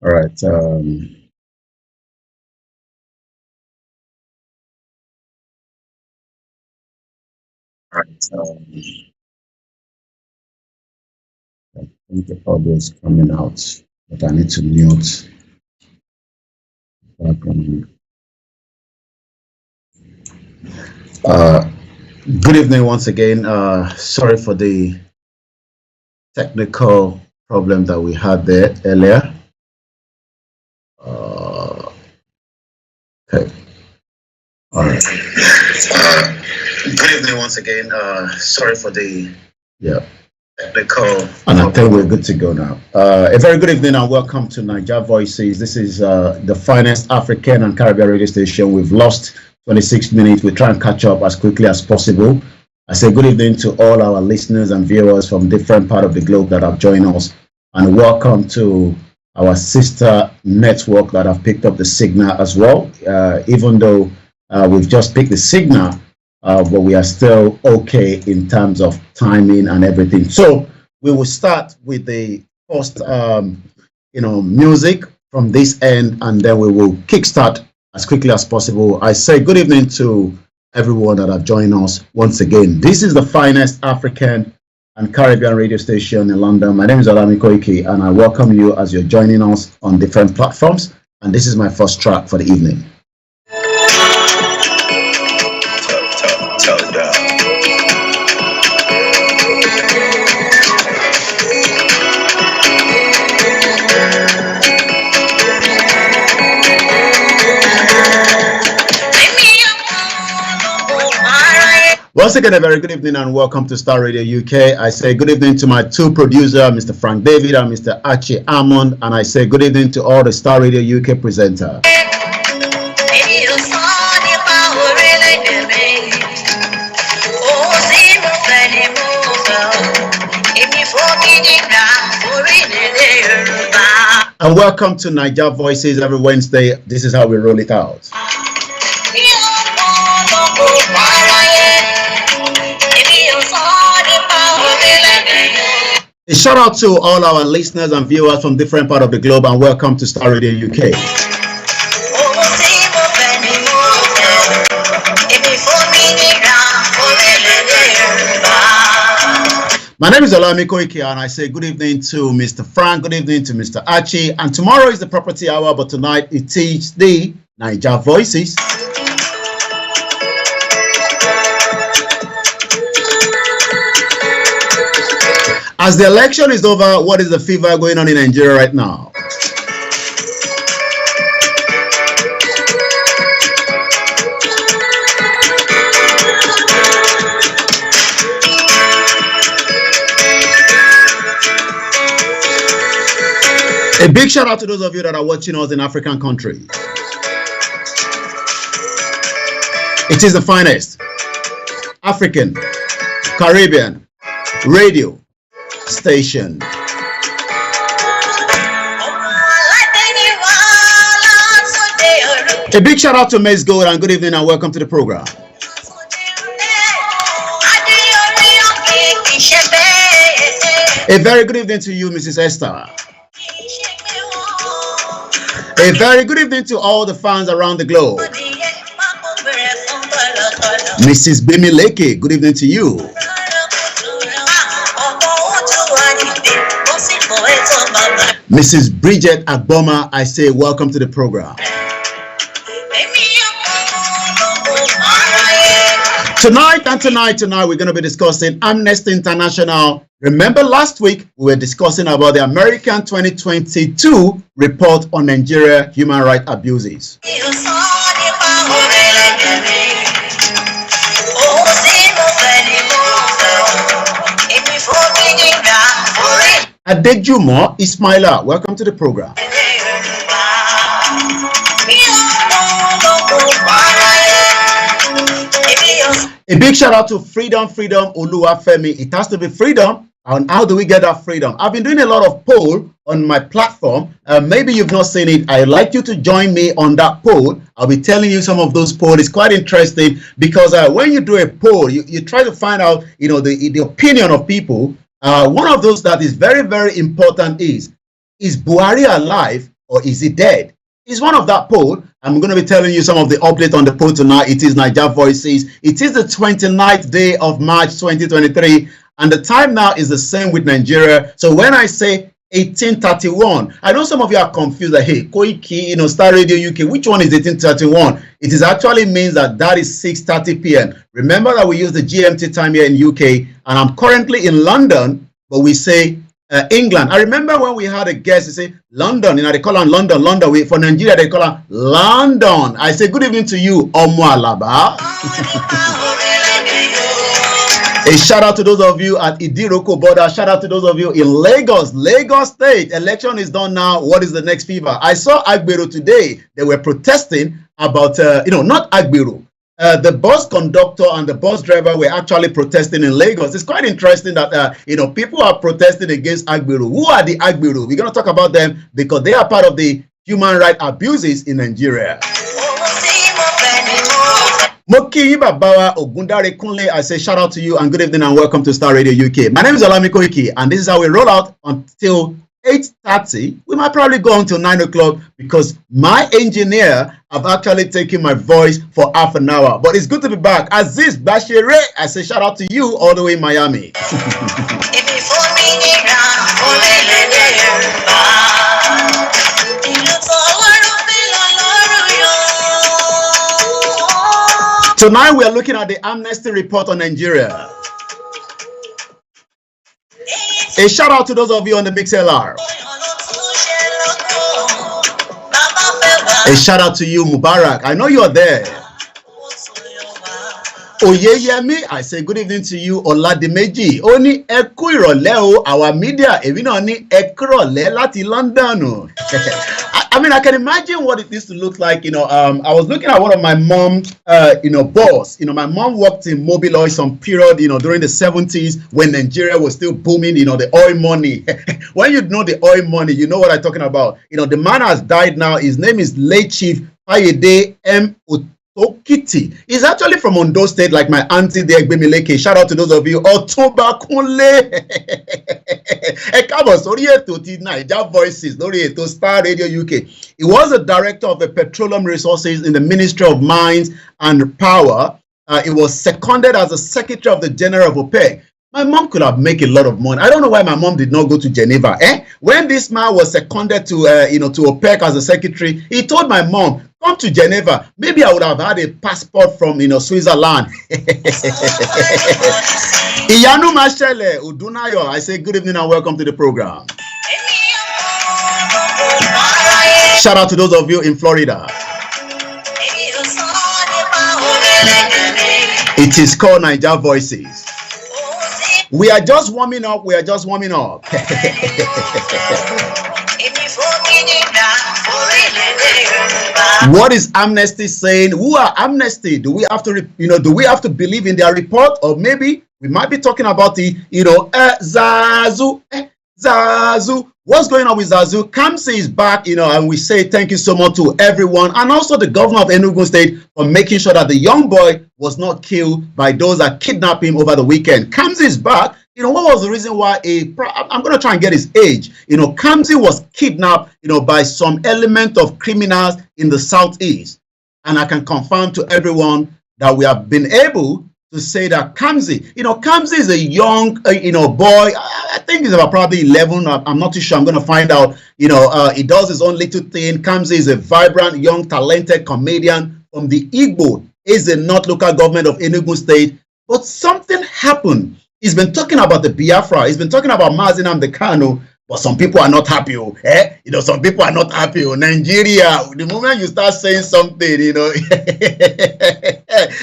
All right. All right. I think the audio is coming out, but I need to mute background. Uh, Good evening once again. Sorry for the technical problem that we had there earlier. Okay. All right. Good evening once again. Sorry for the technical. And I think we're good to go now. A very good evening and welcome to Niger Voices. This is the finest African and Caribbean radio station. We've lost 26 minutes. We try and catch up as quickly as possible. I say good evening to all our listeners and viewers from different parts of the globe that have joined us, and welcome to our sister network that have picked up the signal as well. Even though we've just picked the signal, but we are still okay in terms of timing and everything. So we will start with the first, music from this end, and then we will kickstart as quickly as possible. I say good evening to everyone that have joined us once again. This is the finest African and Caribbean radio station in London. My name is Olayomi Koiki, and I welcome you as you're joining us on different platforms. And this is my first track for the evening. Once again, a very good evening and welcome to Star Radio UK. I say good evening to my two producers, Mr. Frank David and Mr. Archie Hammond, and I say good evening to all the Star Radio UK presenters. And welcome to Niger Voices every Wednesday. This is how we roll it out. A shout out to all our listeners and viewers from different parts of the globe, and welcome to Star Radio UK. My name is Olayomi Koiki, and I say good evening to Mr. Frank, good evening to Mr. Archie, and tomorrow is the property hour, but tonight it is the Niger Voices. As the election is over, what is the fever going on in Nigeria right now? A big shout out to those of you that are watching us in African countries. It is the finest African, Caribbean radio station. A big shout out to Maze Gold and good evening and welcome to the program. A very good evening to you, Mrs. Esther. A very good evening to all the fans around the globe. Mrs. Bimileke, good evening to you. Mrs. Bridget Agboma, I say welcome to the program. Tonight, we're going to be discussing Amnesty International. Remember last week, we were discussing about the American 2022 report on Nigeria human rights abuses. Adejumo Ismaila, welcome to the program. A big shout out to Freedom Oluwafemi. It has to be freedom. And how do we get that freedom? I've been doing a lot of poll on my platform. Maybe you've not seen it. I'd like you to join me on that poll. I'll be telling you some of those polls. It's quite interesting because when you do a poll, you try to find out, the opinion of people. One of those that is very, very important is Buhari alive or is he dead? It's one of that poll. I'm going to be telling you some of the update on the poll tonight. It is Niger Voices. It is the 29th day of March 2023, and the time now is the same with Nigeria. So when I say 1831, I know some of you are confused, like, hey, Koiki, Star Radio UK, which one is 1831? It is actually means that is 6:30 p.m. Remember that we use the GMT time here in UK, and I'm currently in London, but we say England. I remember when we had a guest, they say London, they call her London. For Nigeria, they call her London. I say good evening to you, Omo Alaba. A shout out to those of you at Idiroko border. Shout out to those of you in Lagos State. Election is done now. What is the next fever? I saw Agbero today. They were protesting about, not Agbero. The bus conductor and the bus driver were actually protesting in Lagos. It's quite interesting that, people are protesting against Agbero. Who are the Agbero? We're going to talk about them because they are part of the human rights abuses in Nigeria. Moki Babawa Ogundare Kunle, I say shout out to you and good evening and welcome to Star Radio UK. My name is Olayomi Koiki and this is how we roll out until 8:30. We might probably go until 9 o'clock because my engineer have actually taken my voice for half an hour. But it's good to be back. Aziz Bashere, I say shout out to you all the way in Miami. Tonight we are looking at the Amnesty report on Nigeria. A shout out to those of you on the MixLR. A shout out to you, Mubarak. I know you are there. Oyeyemi, I say good evening to you, Oladimeji. Oni eku irole o, our media, ebi na ni ekurole láti London. I mean, I can imagine what it used to look like. I was looking at one of my mom's, boss. My mom worked in Mobile Oil some period, during the 70s when Nigeria was still booming, the oil money. When you know the oil money, you know what I'm talking about. The man has died now. His name is late Chief Ayede M. Okiti. He's actually from Ondo State, like my auntie there, Gbemileke. Shout out to those of you. Otumba Kunle. Niger Voices, to Star Radio UK. He was the director of the petroleum resources in the Ministry of Mines and Power. He was seconded as the secretary of the General of OPEC. My mom could have made a lot of money. I don't know why my mom did not go to Geneva. When this man was seconded to, to OPEC as a secretary, he told my mom, come to Geneva. Maybe I would have had a passport from, Switzerland. Iyanu Mashele Udunayo, I say good evening and welcome to the program. Shout out to those of you in Florida. It is called Niger Voices. We are just warming up. What is Amnesty saying? Who are Amnesty? Do we have to believe in their report, or maybe we might be talking about the Zazu? What's going on with Zazu? Kamsi is back, and we say thank you so much to everyone, and also the governor of Enugu State for making sure that the young boy was not killed by those that kidnapped him over the weekend. Kamsi is back. What was the reason why I'm going to try and get his age. Kamsi was kidnapped, by some element of criminals in the southeast. And I can confirm to everyone that we have been able to say that Kamsi is a young, boy. I think he's about probably 11. I'm not too sure. I'm going to find out. He does his own little thing. Kamsi is a vibrant, young, talented comedian from the Igbo, is the North local government of Enugu State. But something happened. He's been talking about the Biafra. He's been talking about Mazi Nnamdi Kanu. But some people are not happy. Some people are not happy. Nigeria, the moment you start saying something,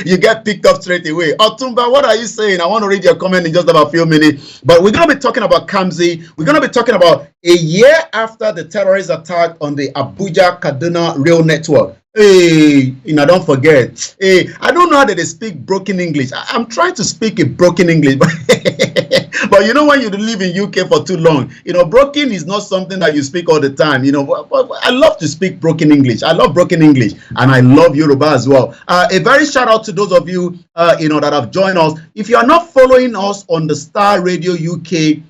you get picked up straight away. Otumba, what are you saying? I want to read your comment in just about a few minutes. But we're going to be talking about Kamsi. We're going to be talking about a year after the terrorist attack on the Abuja Kaduna Rail Network. Hey, don't forget. Hey, I don't know how they speak broken English. I'm trying to speak a broken English, but but when you live in UK for too long, broken is not something that you speak all the time. I love to speak broken English. I love broken English, and I love Yoruba as well. A very shout out to those of you, that have joined us. If you are not following us on the Star Radio UK,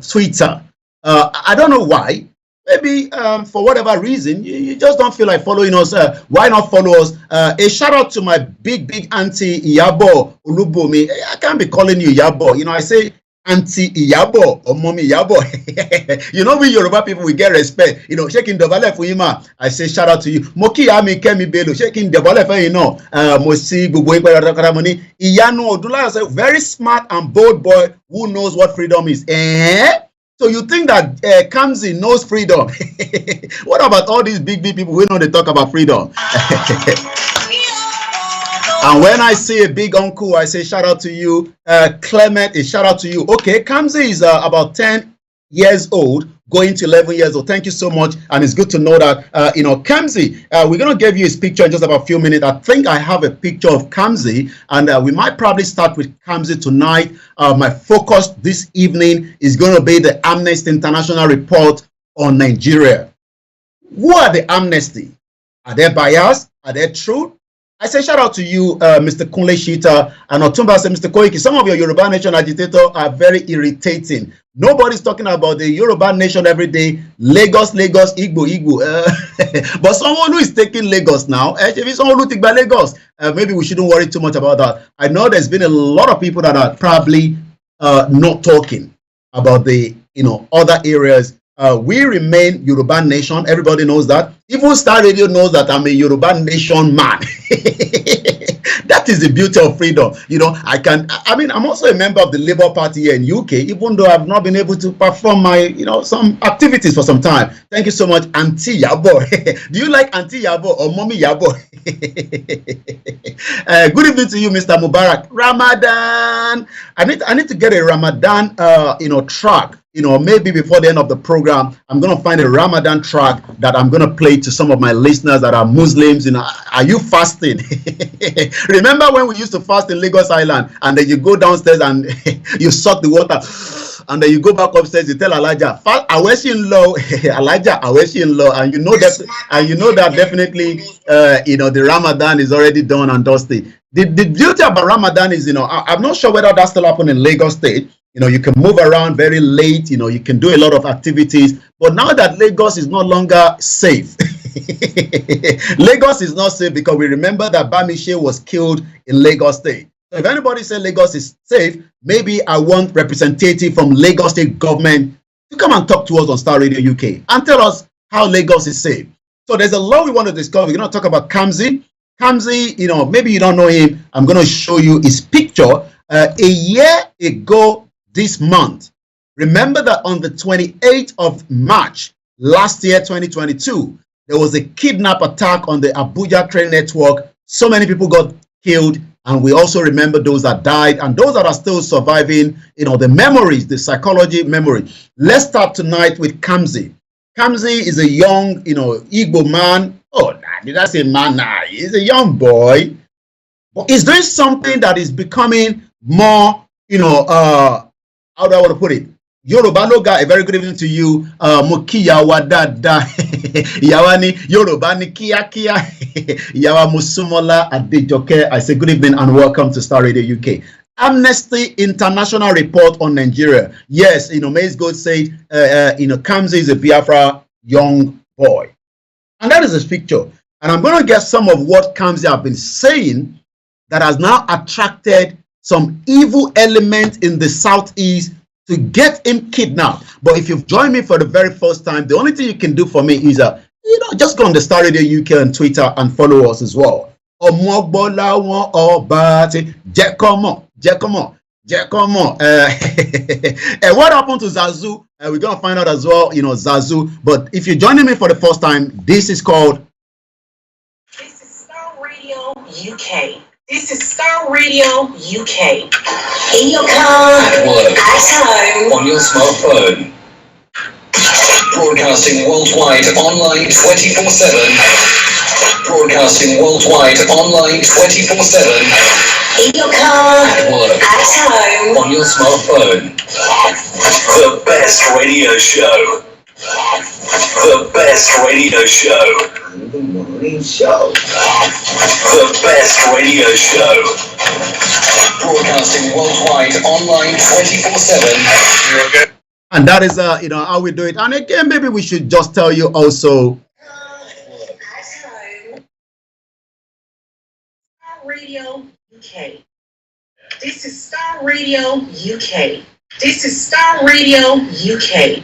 Twitter, I don't know why. maybe for whatever reason, you just don't feel like following us. Why not follow us? A shout out to my big auntie Iyabo Ulubomi. I can't be calling you Iyabo. You know, I say Auntie Iyabo or Mommy Iyabo. You know, we Yoruba people, we get respect. You know, shaking Dobale Fuyima. I say shout out to you. Moki Ami Kemi Belo. Shaking Dobale for you know. Mosi Buboy Karamoni. Iyanu Odula is a very smart and bold boy who knows what freedom is. So you think that Kamsi knows freedom? What about all these big people who know they talk about freedom? And when I see a big uncle, I say shout out to you. Clement, a shout out to you. Okay, Kamsi is about 10 years old, going to 11 years old. Thank you so much. And it's good to know that, you know, Kamsi, we're going to give you his picture in just about a few minutes. I think I have a picture of Kamsi, and we might probably start with Kamsi tonight. My focus this evening is going to be the Amnesty International report on Nigeria. Who are the Amnesty? Are they biased? Are they true? I say shout out to you, Mr. Kunle Shita, and Otumba say, Mr. Koiki, some of your Yoruba Nation agitators are very irritating. Nobody's talking about the Yoruba Nation every day. Lagos, Igbo. But someone who is taking Lagos now, if it's someone who take by Lagos, maybe we shouldn't worry too much about that. I know there's been a lot of people that are probably not talking about the, you know, other areas. We remain Yoruba Nation. Everybody knows that. Even Star Radio knows that I'm a Yoruba Nation man. That is the beauty of freedom. You know, I mean, I'm also a member of the Labour Party here in UK, even though I've not been able to perform my, you know, some activities for some time. Thank you so much, Auntie Yabo. Do you like Auntie Yabo or Mommy Yabo? Good evening to you, Mr. Mubarak. Ramadan. I need to get a Ramadan, you know, track. You know, maybe before the end of the program, I'm going to find a Ramadan track that I'm going to play to some of my listeners that are Muslims. You know, are you fasting? Remember when we used to fast in Lagos Island, and then you go downstairs and you suck the water, and then you go back upstairs, you tell Elijah, Aweshin low, Elijah, Aweshin low, and you know that definitely, you know, the Ramadan is already done and dusty. The beauty about Ramadan is, you know, I'm not sure whether that's still happening in Lagos State. You know, you can move around very late, you know, you can do a lot of activities. But now that Lagos is no longer safe, Lagos is not safe because we remember that Bamishe was killed in Lagos State. So if anybody says Lagos is safe, maybe I want representative from Lagos State government to come and talk to us on Star Radio UK and tell us how Lagos is safe. So there's a lot we want to discuss. We're going to talk about Kamsi. Kamsi, you know, maybe you don't know him. I'm going to show you his picture. A year ago, this month, remember that on the 28th of March last year, 2022, there was a kidnap attack on the Abuja train network. So many people got killed, and we also remember those that died and those that are still surviving, you know, the memories, the psychology memory. Let's start tonight with Kamsi. Kamsi is a young, you know, Igbo man. Oh, did I say man? Nah, he's a young boy. But he's doing something that is becoming more, you know, how do I want to put it? Yoruba Loga, a very good evening to you. Mokiya wadada. Yawani Yoruba ni kia kia. Yawa Musumola Adejoke. I say good evening and welcome to Star Radio UK. Amnesty International report on Nigeria. Yes, you know, Maze God said, you know, Kamsi is a Biafra young boy. And that is his picture. And I'm going to get some of what Kamsi have been saying that has now attracted some evil element in the southeast to get him kidnapped. But if you've joined me for the very first time, the only thing you can do for me is, you know, just go on the Star Radio UK on Twitter and follow us as well. And what happened to Zazu? We're going to find out as well, you know, Zazu. But if you're joining me for the first time, this is called... This is Star Radio UK. This is Star Radio UK. In your car, at work, at home, on your smartphone. Broadcasting worldwide, online 24/7. Broadcasting worldwide, online 24/7. In your car, at work, at home, on your smartphone. The best radio show. The best radio show. The morning show. The best radio show. Broadcasting worldwide, online 24/7. And that is how we do it. And again, maybe we should just tell you also. Radio UK. This is Star Radio UK. This is Star Radio UK.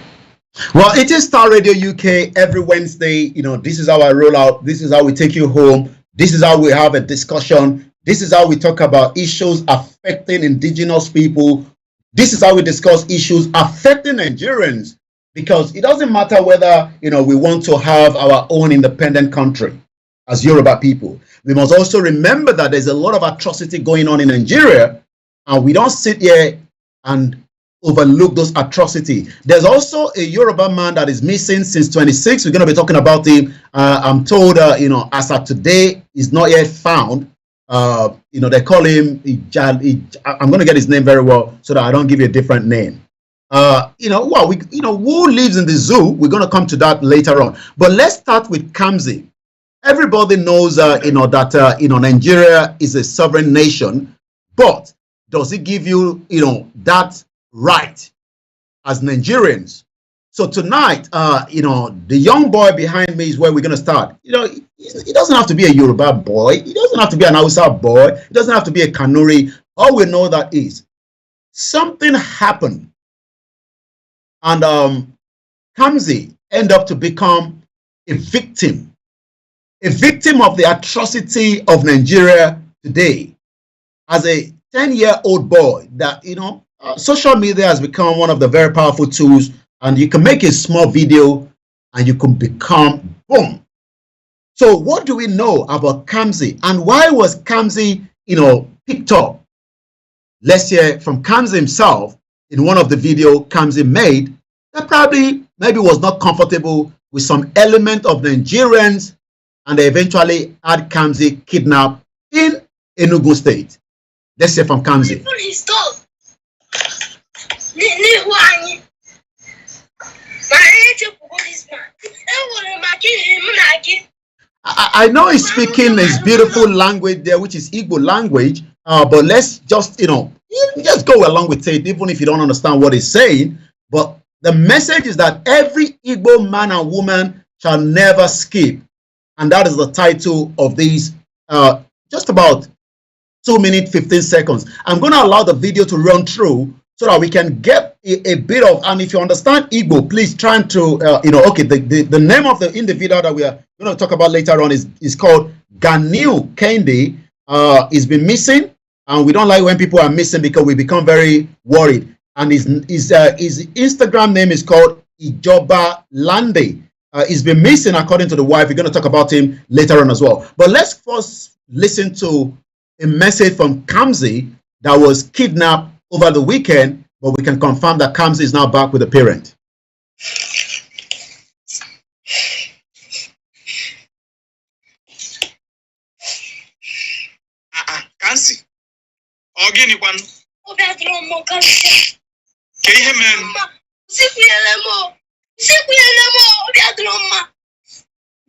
Well, it is Star Radio UK every Wednesday. This is how I roll out. This is how we take you home. This is how we have a discussion. This is how we talk about issues affecting indigenous people. This is how we discuss issues affecting Nigerians, because it doesn't matter whether, we want to have our own independent country as Yoruba people. We must also remember that there's a lot of atrocity going on in Nigeria, and we don't sit here and overlook those atrocities. There's also a Yoruba man that is missing since 26. We're going to be talking about him. I'm told, as of today, he's not yet found. They call him, I'm going to get his name very well so that I don't give you a different name. Who lives in the zoo? We're going to come to that later on. But let's start with Kamsi. Everybody knows, that Nigeria is a sovereign nation, but does it give you, that right as Nigerians? So tonight, the young boy behind me is where we're going to start. He doesn't have to be a Yoruba boy. He doesn't have to be an Hausa boy. He doesn't have to be a Kanuri. All we know that is something happened, and Kamsi ended up to become a victim of the atrocity of Nigeria today. As a 10-year-old boy, that social media has become one of the very powerful tools, and you can make a small video and you can become boom. So what do we know about Kamsi, and why was Kamsi picked up? Let's hear from Kamsi himself in one of the video Kamsi made that maybe was not comfortable with some element of Nigerians, and they eventually had Kamsi kidnapped in Enugu State. Let's hear from Kamsi. I know he's speaking his beautiful language there, which is Igbo language, but let's just, just go along with it, even if you don't understand what he's saying. But the message is that every Igbo man and woman shall never skip. And that is the title of these just about 2 minutes, 15 seconds. I'm going to allow the video to run through so that we can get a bit of, and if you understand Igbo, please try to, okay, the name of the individual that we are going to talk about later on is called Ganiu Kendi. He's been missing, and we don't like when people are missing because we become very worried. And his Instagram name is called Ijoba Lande. He's been missing according to the wife. We're going to talk about him later on as well. But let's first listen to a message from Kamsi that was kidnapped over the weekend, but we can confirm that Kamsi is now back with a parent. Kamsi, ogini kwanu? Ke ihe mere?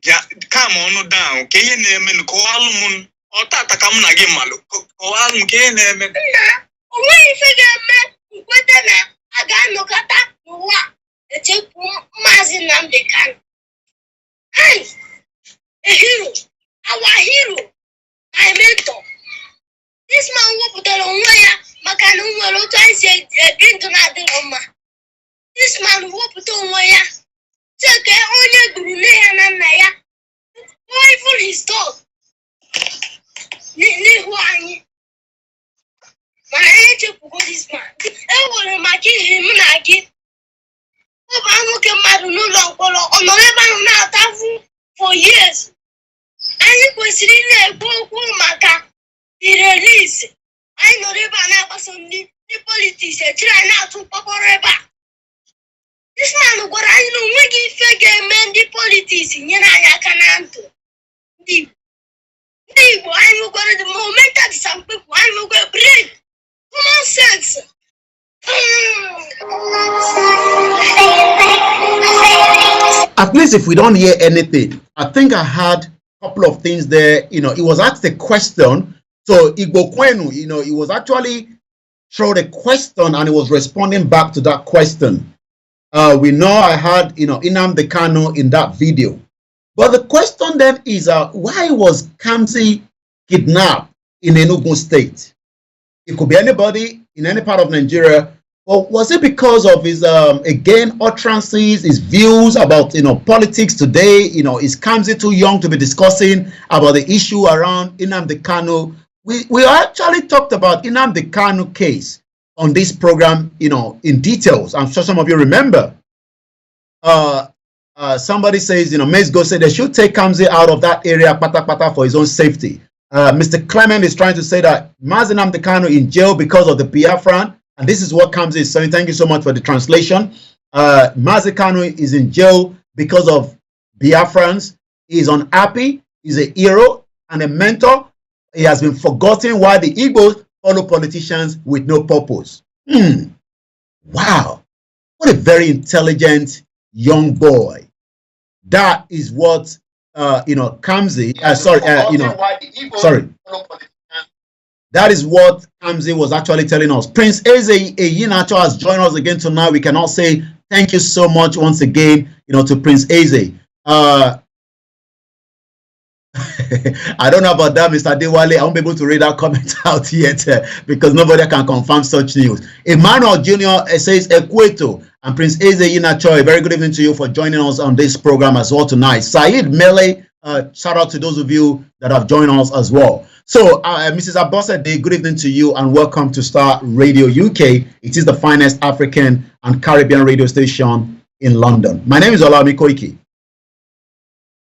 Ya, calm on down. Ke ihe na-eme nu ko alụmụ ọtata ka m na gị malụ. Ko alụmụ ke ihe na-eme? Onwe ife ga-eme nkweta na a ga-anọkọta n'ụwa echekwu Maazị Nnamdi Kanu. And a hero, our hero, my mentor. This man wepụtara onwe ya maka na o nwere otu anyị si ebi ndụ na-adịrọ mma. This man wepụta onwe ya cheke onye gburu nne ya na nna ya, even his dog, n'ihu anyị. Mana anyị echepụgo this man. Enwere maka ihe m na gị. Ọ bụ nwoke mmadụ n'ụlọ mkpọrọ, ọ nọ ebe ahụ na-ata afụ for years. Anyị kwesịrị na-ekwu okwu maka release. Anyị nọrọ ebe a na-agbaso ndị politiks echiri anyị na-atụ mkpọkọrọ ebe a. This man gwara anyị na onweghị ife ga-eme ndị politiks nyere anyị aka na ndụ. Ndị Igbo anyị nwegwara the momentum some people, anyị nwegwara brain, common sense. At least if we don't hear anything, I think I had a couple of things there. It was asked a question. So Igbo Kwenu, he was actually thrown a question and he was responding back to that question. We know I had, Nnamdi Kanu in that video. But the question then is, why was Kamsi kidnapped in Enugu State? It could be anybody in any part of Nigeria. Or was it because of his, again, utterances, his views about, politics today? Is Kamsi too young to be discussing about the issue around Nnamdi Kanu? We actually talked about Nnamdi Kanu case on this program, in details. I'm sure some of you remember. Somebody says, Mesgo said they should take Kamsi out of that area, pata for his own safety. Mr. Clement is trying to say that Mazi Nnamdi Kanu in jail because of the Biafran, and this is what Kamsi is saying. Thank you so much for the translation. Mazi Kanu is in jail because of Biafrans. He's unhappy. He's a hero and a mentor. He has been forgotten while the Igbos follow politicians with no purpose. Wow. What a very intelligent young boy. That is what Kamsi, that is what Kamsi was actually telling us. Prince Eze Eyinacho has joined us again tonight. We can all say thank you so much once again, to Prince Eze. I don't know about that, Mr. Dewale. I won't be able to read that comment out yet because nobody can confirm such news. Emmanuel Jr. says Equato and Prince Eze Eyinacho, a very good evening to you for joining us on this program as well tonight. Saeed Mele, shout out to those of you that have joined us as well. So, Mrs. Abosede, good evening to you and welcome to Star Radio UK. It is the finest African and Caribbean radio station in London. My name is Olayomi Koiki.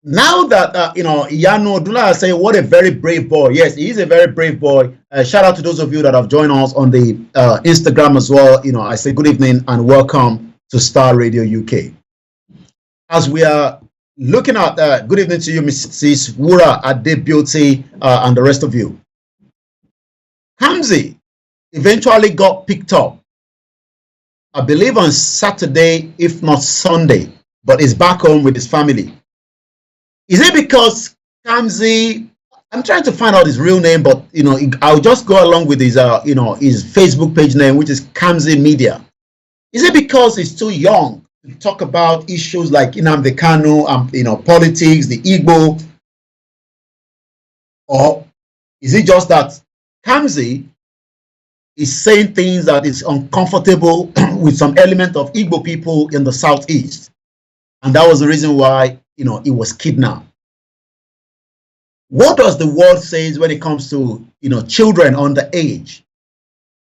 Now that, Yano Dula say, what a very brave boy. Yes, he is a very brave boy. Shout out to those of you that have joined us on the Instagram as well. I say good evening and welcome to Star Radio UK. As we are looking at, good evening to you, Mrs. Wura, Ade Beauty, and the rest of you. Kamsi eventually got picked up, I believe on Saturday, if not Sunday, but is back home with his family. Is it because Kamsi, I'm trying to find out his real name, but I'll just go along with his his Facebook page name, which is Kamsi Media. Is it because he's too young to talk about issues like Nnamdi Kanu and politics, the Igbo? Or is it just that Kamsi is saying things that is uncomfortable with some element of Igbo people in the southeast? And that was the reason why he was kidnapped. What does the world say when it comes to children under age?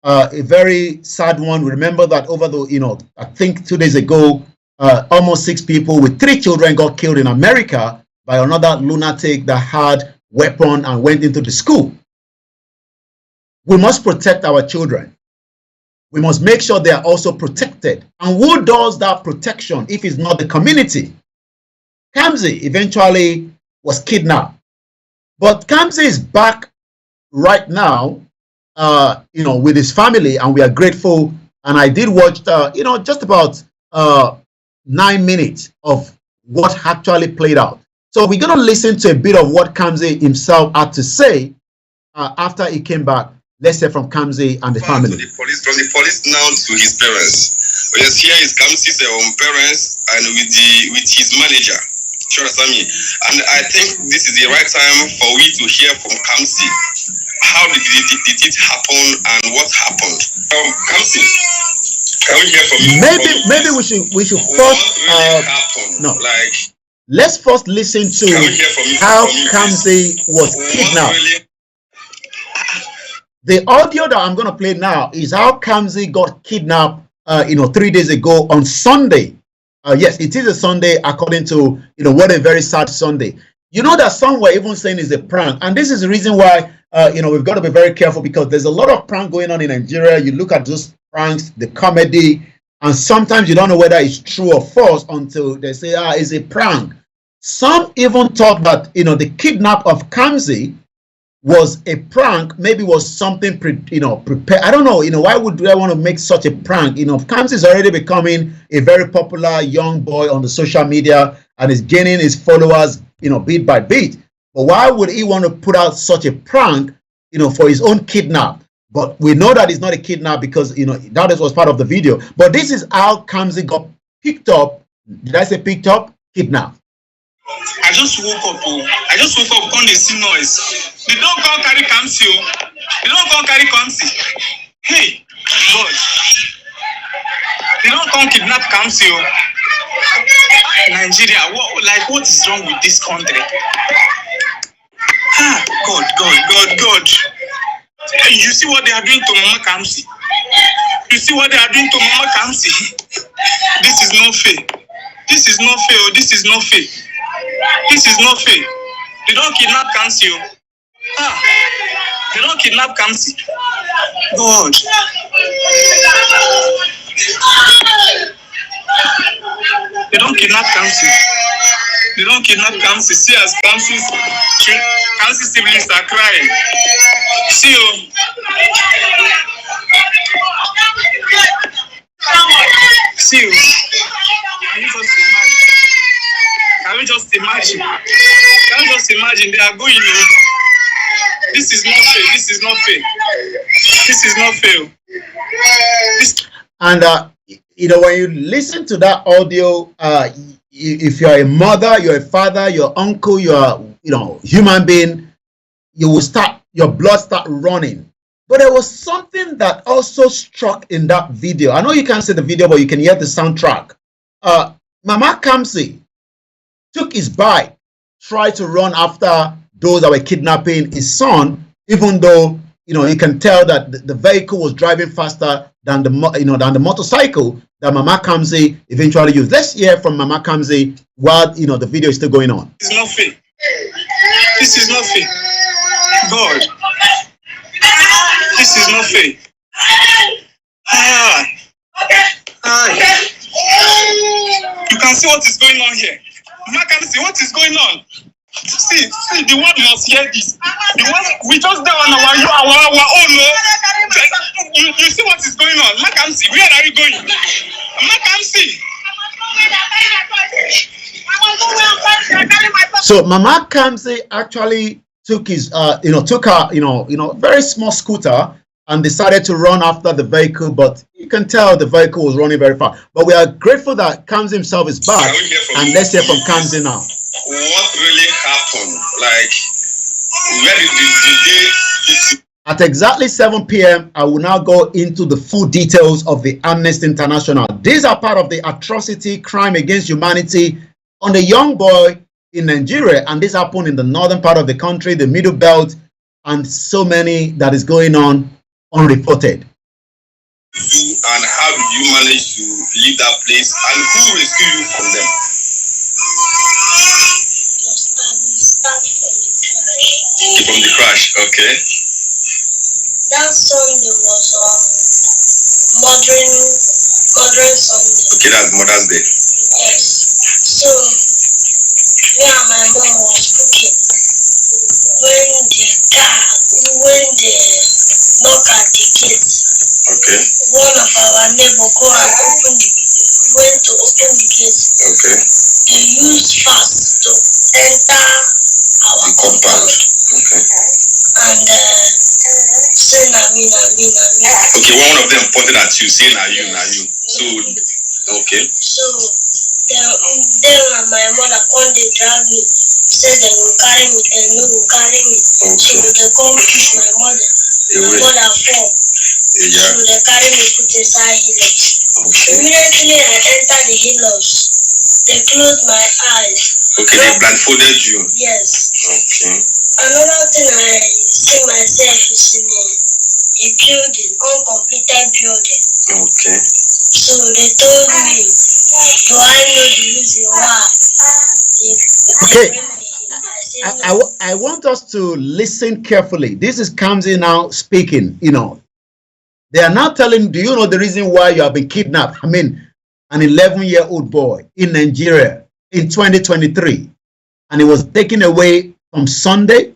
A very sad one. Remember that over the I think 2 days ago, almost 6 people with 3 children got killed in America by another lunatic that had weapon and went into the school. We must protect our children. We must make sure they are also protected. And who does that protection if it's not the community? Kamsi eventually was kidnapped, but Kamsi is back right now, with his family, and we are grateful. And I did watch, just about 9 minutes of what actually played out. So we're going to listen to a bit of what Kamsi himself had to say after he came back. Let's hear from Kamsi and the family. From the police now to his parents. Yes, here is Kamsi's parents and with his manager. And I think this is the right time for we to hear from Kamsi. How did it happen and what happened? Kamsi, can we hear from you? Maybe we should first let's first listen to how Kamsi was kidnapped. The audio that I'm going to play now is how Kamsi got kidnapped 3 days ago on Sunday. Yes, it is a Sunday, according to, what a very sad Sunday. That some were even saying it's a prank. And this is the reason why, we've got to be very careful, because there's a lot of prank going on in Nigeria. You look at those pranks, the comedy, and sometimes you don't know whether it's true or false until they say, it's a prank. Some even thought that, the kidnap of Kamsi was a prank, maybe was something prepared. I don't know, why would I want to make such a prank? Kamsi is already becoming a very popular young boy on the social media and is gaining his followers, bit by bit. But why would he want to put out such a prank, for his own kidnap? But we know that it's not a kidnap because, that was part of the video. But this is how Kamsi got picked up. Did I say picked up? Kidnapped. I just woke up. I just woke up on the see noise. They don't come carry Kamsi. They don't come carry Kamsi. Hey, God. They don't come kidnap Kamsi. Nigeria, what is wrong with this country? Ah, God. You see what they are doing to Mama Kamsi? You see what they are doing to Mama Kamsi? This is not fair. This is not fair. This is not fair. This is not fair. They don't kidnap Kamsi. They don't kidnap Kamsi. God. They don't kidnap Kamsi. They don't kidnap Kamsi. See as Kamsi siblings are crying. See you. See you. Can we just imagine? Can we just imagine? They are going. This is not fair. This is not fair. This is not fair. And you know, when you listen to that audio, if you're a mother, you're a father, your uncle, you're human being, you will start, your blood start running. But there was something that also struck in that video. I know you can't see the video, but you can hear the soundtrack. Mama Kamsi took his bike, tried to run after those that were kidnapping his son, even though you can tell that the vehicle was driving faster than the motorcycle that Mama Kamsi eventually used. Let's hear from Mama Kamsi while the video is still going on. This is not fair. This is not fair. God. This is not fair. You can see what is going on here. Mama Kamsi, what is going on? See, the world must hear this. The one we just done on our own. You see what is going on? Mama Kamsi, where are you going? Mama Kamsi. So Mama Kamsi actually took his took her very small scooter and decided to run after the vehicle, but you can tell the vehicle was running very fast. But we are grateful that Kamsi himself is back, and let's hear from Kamsi now. What really happened? Like, where did the At exactly 7 p.m., I will now go into the full details of the Amnesty International. These are part of the atrocity, crime against humanity on the young boy in Nigeria, and this happened in the northern part of the country, the Middle Belt, and so many that is going on unreported. And how did you manage to leave that place, and who rescued you from them? From the crash, okay. That Sunday was Modern Sunday. Okay, that's Mother's Day. Yes. So me and my mom was cooking when they knock at the gate. Okay. One of our neighbors went to open the gate. Okay. They used fast to enter our compound. Okay. And say na me. Okay, one of them pointed at you, saying na you. So okay. So then my mother come they drag me, say they will carry me, they no will carry me. Okay. So they come push my mother. My mother fall. Yeah. So they carry me put inside hillox. Okay. Immediately I enter the hillox, they close my eyes. Okay, they blindfolded you. Yes. Okay. Another thing I see myself is in a building, uncompleted building. Okay. So they told me, do I know the reason why? Okay. I want us to listen carefully. This is Kamsi now speaking. They are now telling, do you know the reason why you have been kidnapped? I mean, an 11-year-old boy in Nigeria in 2023, and he was taken away from Sunday.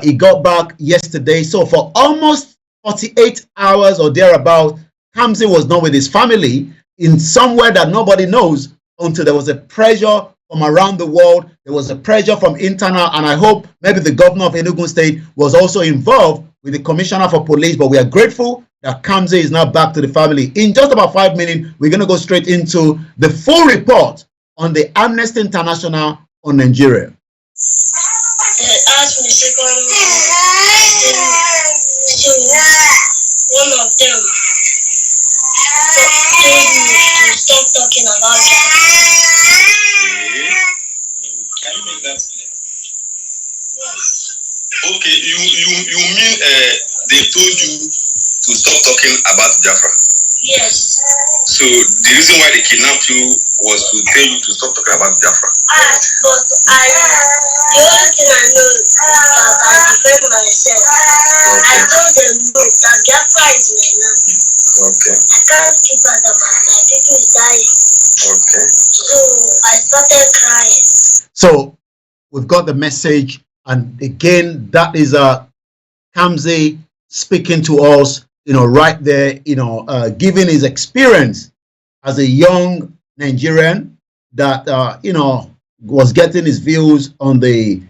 He got back yesterday. So for almost 48 hours or thereabout, Kamsi was not with his family in somewhere that nobody knows until there was a pressure from around the world. There was a pressure from internal, and I hope maybe the governor of Enugu State was also involved with the commissioner for police. But we are grateful that Kamze is now back to the family. In just about 5 minutes, we're going to go straight into the full report on the Amnesty International on Nigeria. Asked me second, so one of them told me to stop talking about that. Can you make that clear? Yes. Okay, you mean they told you to stop talking about Jaffa? Yes. So the reason why they kidnapped you was to tell you to stop talking about Jaffa. But the only thing I know is that I defend myself. I told them no, that Jaffa is my land. Okay. I can't keep at them. My people is dying. Okay. So I started crying. So we've got the message, and again, that is Kamze speaking to us, right there, giving his experience as a young Nigerian that, was getting his views on the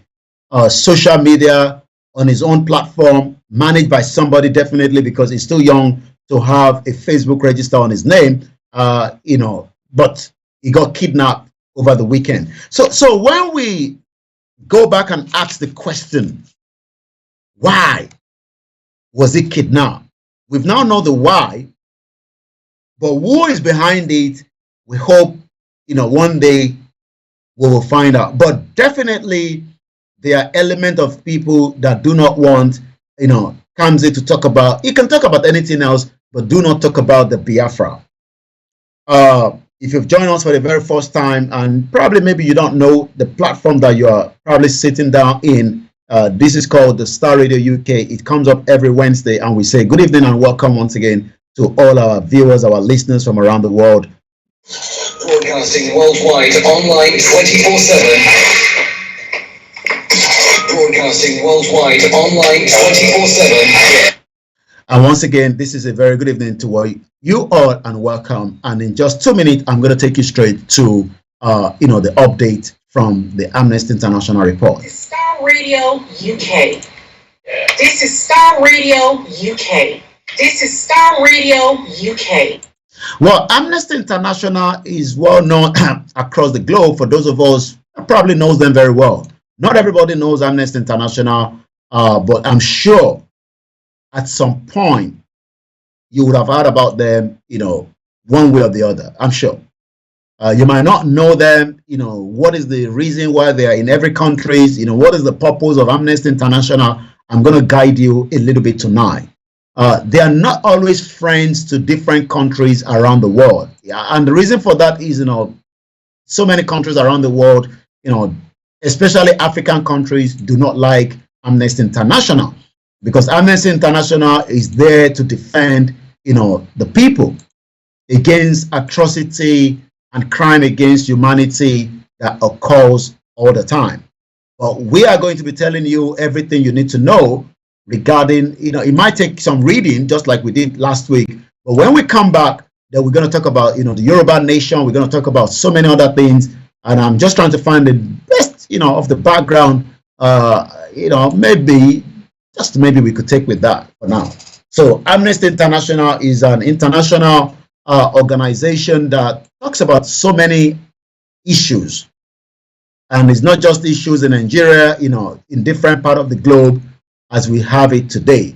social media, on his own platform, managed by somebody, definitely, because he's still young to have a Facebook register on his name, but he got kidnapped over the weekend. So when we go back and ask the question, why was he kidnapped? We've now know the why, but who is behind it? We hope, one day we will find out. But definitely there are elements of people that do not want, Kamze to talk about. He can talk about anything else, but do not talk about the Biafra. If you've joined us for the very first time, and probably maybe you don't know the platform that you are probably sitting down in, this is called the Star Radio UK. It comes up every Wednesday, and we say good evening and welcome once again to all our viewers, our listeners from around the world. Broadcasting worldwide, online 24/7. Broadcasting worldwide, online 24/7. And once again, this is a very good evening to you all, and welcome. And in just 2 minutes, I'm going to take you straight to, the update from the Amnesty International report. Star Radio UK. This is Star Radio UK. This is Star Radio UK. Well, Amnesty International is well known across the globe. For those of us who probably knows them very well. Not everybody knows Amnesty International, but I'm sure at some point you would have heard about them, one way or the other. I'm sure. You might not know them, what is the reason why they are in every country, what is the purpose of Amnesty International. I'm going to guide you a little bit tonight. They are not always friends to different countries around the world. And the reason for that is, so many countries around the world, especially African countries, do not like Amnesty International, because Amnesty International is there to defend, the people against atrocity and crime against humanity that occurs all the time. But we are going to be telling you everything you need to know regarding, it might take some reading, just like we did last week. But when we come back, then we're going to talk about, the Yoruba nation. We're going to talk about so many other things. And I'm just trying to find the best, of the background, maybe we could take with that for now. So Amnesty International is an international organization that talks about so many issues. And it's not just issues in Nigeria, in different parts of the globe as we have it today.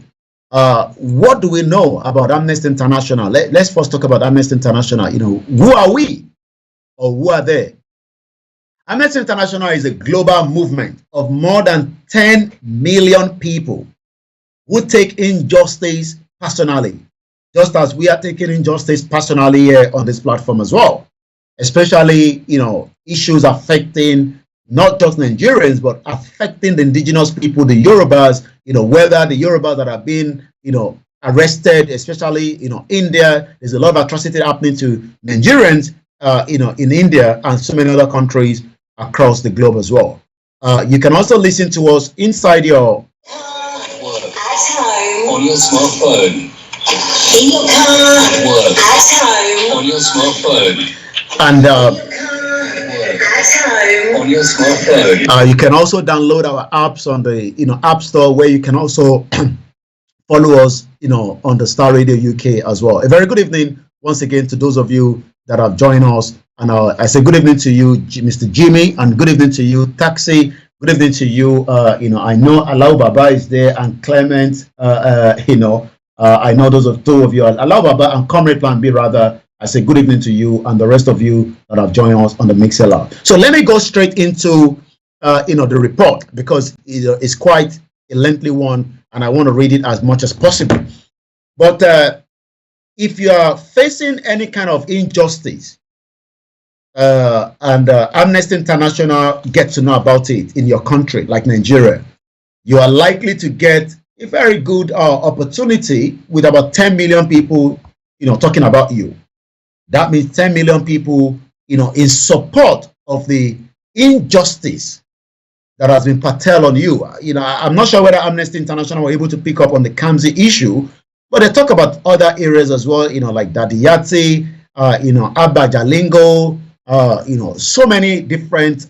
What do we know about Amnesty International? Let's first talk about Amnesty International. Who are we, or who are they? Amnesty International is a global movement of more than 10 million people who take injustice personally, just as we are taking injustice personally here on this platform as well. Especially, issues affecting not just Nigerians, but affecting the indigenous people, the Yorubas, whether the Yorubas that have been, arrested, especially, India. There's a lot of atrocity happening to Nigerians, in India and so many other countries across the globe as well. You can also listen to us inside your on your smartphone, in your car, at work, at home, on your smartphone, and at home, on your smartphone. You can also download our apps on the App Store, where you can also follow us, on the Star Radio UK as well. A very good evening once again to those of you that have joined us. And I say good evening to you, Mr. Jimmy, and good evening to you, Taxi. Good evening to you. I know Alao Baba is there, and Clement. I know those are two of you, Alao Baba and Comrade Plan B, rather. I say good evening to you and the rest of you that have joined us on the Mixlr. So let me go straight into the report, because it's quite a lengthy one, and I want to read it as much as possible. But if you are facing any kind of injustice, and Amnesty International get to know about it in your country, like Nigeria, you are likely to get a very good opportunity with about 10 million people, talking about you. That means 10 million people, in support of the injustice that has been patel on you. I'm not sure whether Amnesty International were able to pick up on the Kamsi issue, but they talk about other areas as well, like Daddy Yati, Abba Jalingo, so many different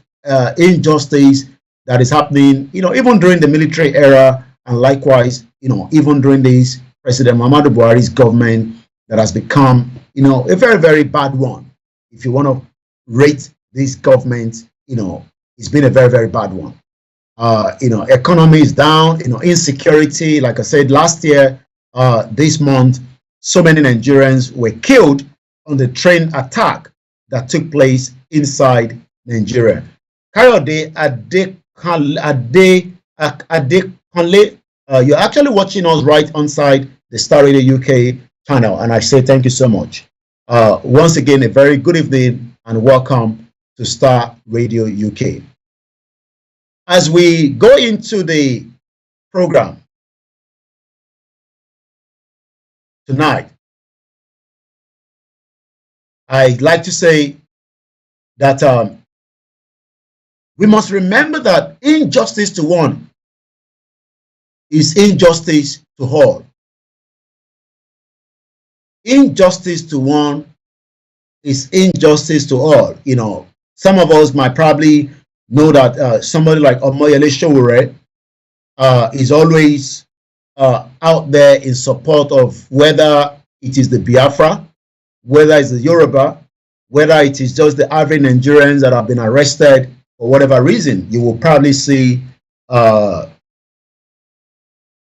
injustice that is happening, even during the military era, and likewise, even during this President Muhammadu Buhari's government that has become, a very, very bad one. If you want to rate this government, it's been a very, very bad one. Economy is down, insecurity, like I said, last year, this month, so many Nigerians were killed on the train attack that took place inside Nigeria. Kayode Adekunle, you're actually watching us right onside the Star Radio UK channel, and I say thank you so much. Once again, a very good evening and welcome to Star Radio UK. As we go into the program tonight, I'd like to say that we must remember that injustice to one is injustice to all. Injustice to one is injustice to all. Some of us might probably know that somebody like Omoyele Sowore is always out there in support of whether it is the Biafra, whether it's the Yoruba, whether it is just the average Nigerians that have been arrested for whatever reason. You will probably see Omoyele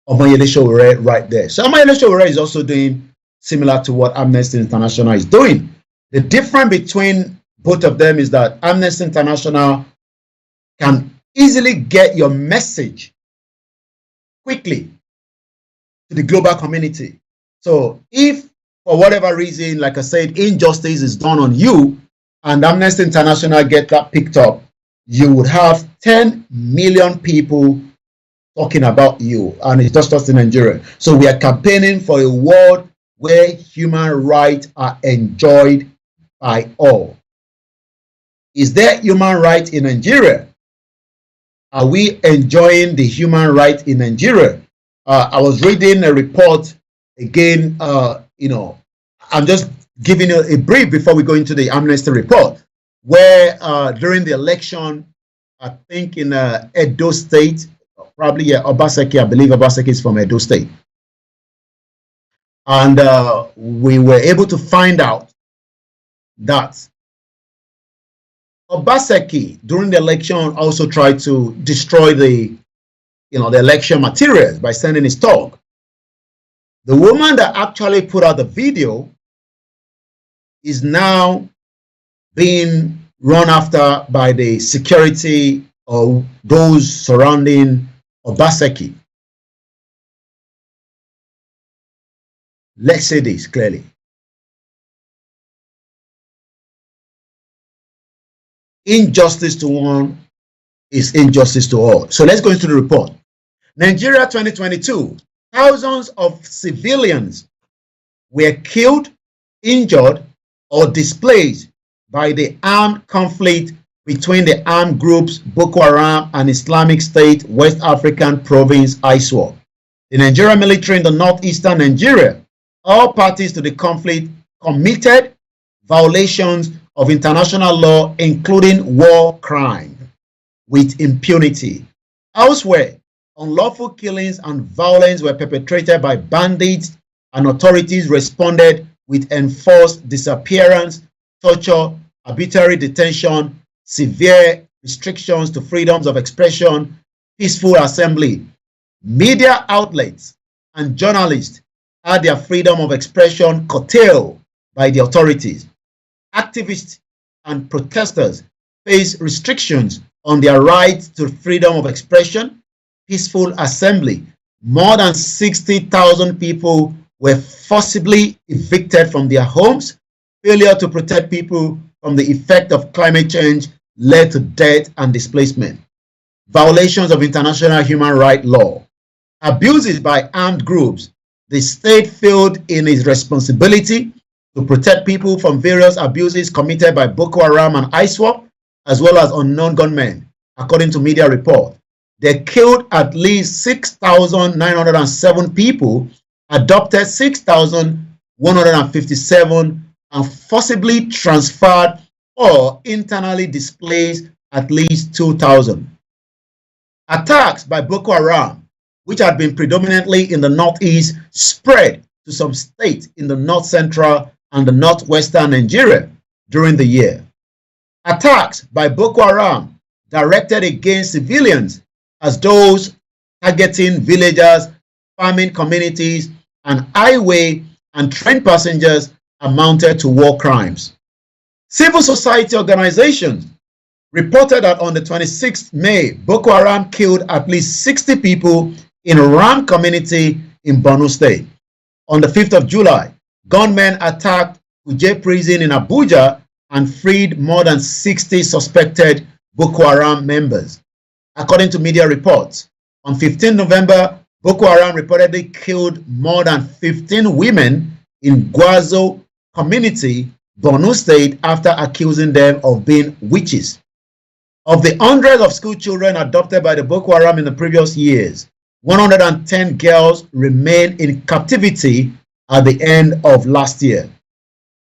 Sowore right there. So Omoyele Sowore is also doing similar to what Amnesty International is doing. The difference between both of them is that Amnesty International can easily get your message quickly to the global community. So if for whatever reason, like I said, injustice is done on you and Amnesty International get that picked up, you would have 10 million people talking about you, and it's just in Nigeria. So we are campaigning for a world where human rights are enjoyed by all. Is there human rights in Nigeria? Are we enjoying the human rights in Nigeria? I was reading a report again, I'm just giving you a brief before we go into the Amnesty report, where during the election, I think in Edo State, probably Obaseki, I believe Obaseki is from Edo State. And we were able to find out that Obaseki during the election also tried to destroy the election materials by sending his talk. The woman that actually put out the video is now being run after by the security or those surrounding Obaseki. Let's say this clearly. Injustice to one is injustice to all. So let's go into the report. Nigeria 2022. Thousands of civilians were killed, injured, or displaced by the armed conflict between the armed groups Boko Haram and Islamic State West African Province ISWAP. The Nigerian military in the northeastern Nigeria, all parties to the conflict committed violations of international law, including war crime, with impunity. Elsewhere, unlawful killings and violence were perpetrated by bandits, and authorities responded with enforced disappearance, torture, arbitrary detention, severe restrictions to freedoms of expression, peaceful assembly. Media outlets and journalists had their freedom of expression curtailed by the authorities. Activists and protesters face restrictions on their right to freedom of expression, peaceful assembly. More than 60,000 people were forcibly evicted from their homes. Failure to protect people from the effect of climate change led to death and displacement. Violations of international human rights law. Abuses by armed groups. The state failed in its responsibility to protect people from various abuses committed by Boko Haram and ISWAP, as well as unknown gunmen, according to media reports. They killed at least 6,907 people, adopted 6,157, and forcibly transferred or internally displaced at least 2,000. Attacks by Boko Haram, which had been predominantly in the northeast, spread to some states in the north central and the northwestern Nigeria during the year. Attacks by Boko Haram directed against civilians as those targeting villagers, farming communities, and highway and train passengers amounted to war crimes. Civil society organizations reported that on the 26th May, Boko Haram killed at least 60 people in a Ram community in Borno State. On the 5th of July, gunmen attacked Kuje prison in Abuja and freed more than 60 suspected Boko Haram members. According to media reports, on 15 November, Boko Haram reportedly killed more than 15 women in Gwazo community, Borno State, after accusing them of being witches. Of the hundreds of school children adopted by the Boko Haram in the previous years, 110 girls remain in captivity at the end of last year.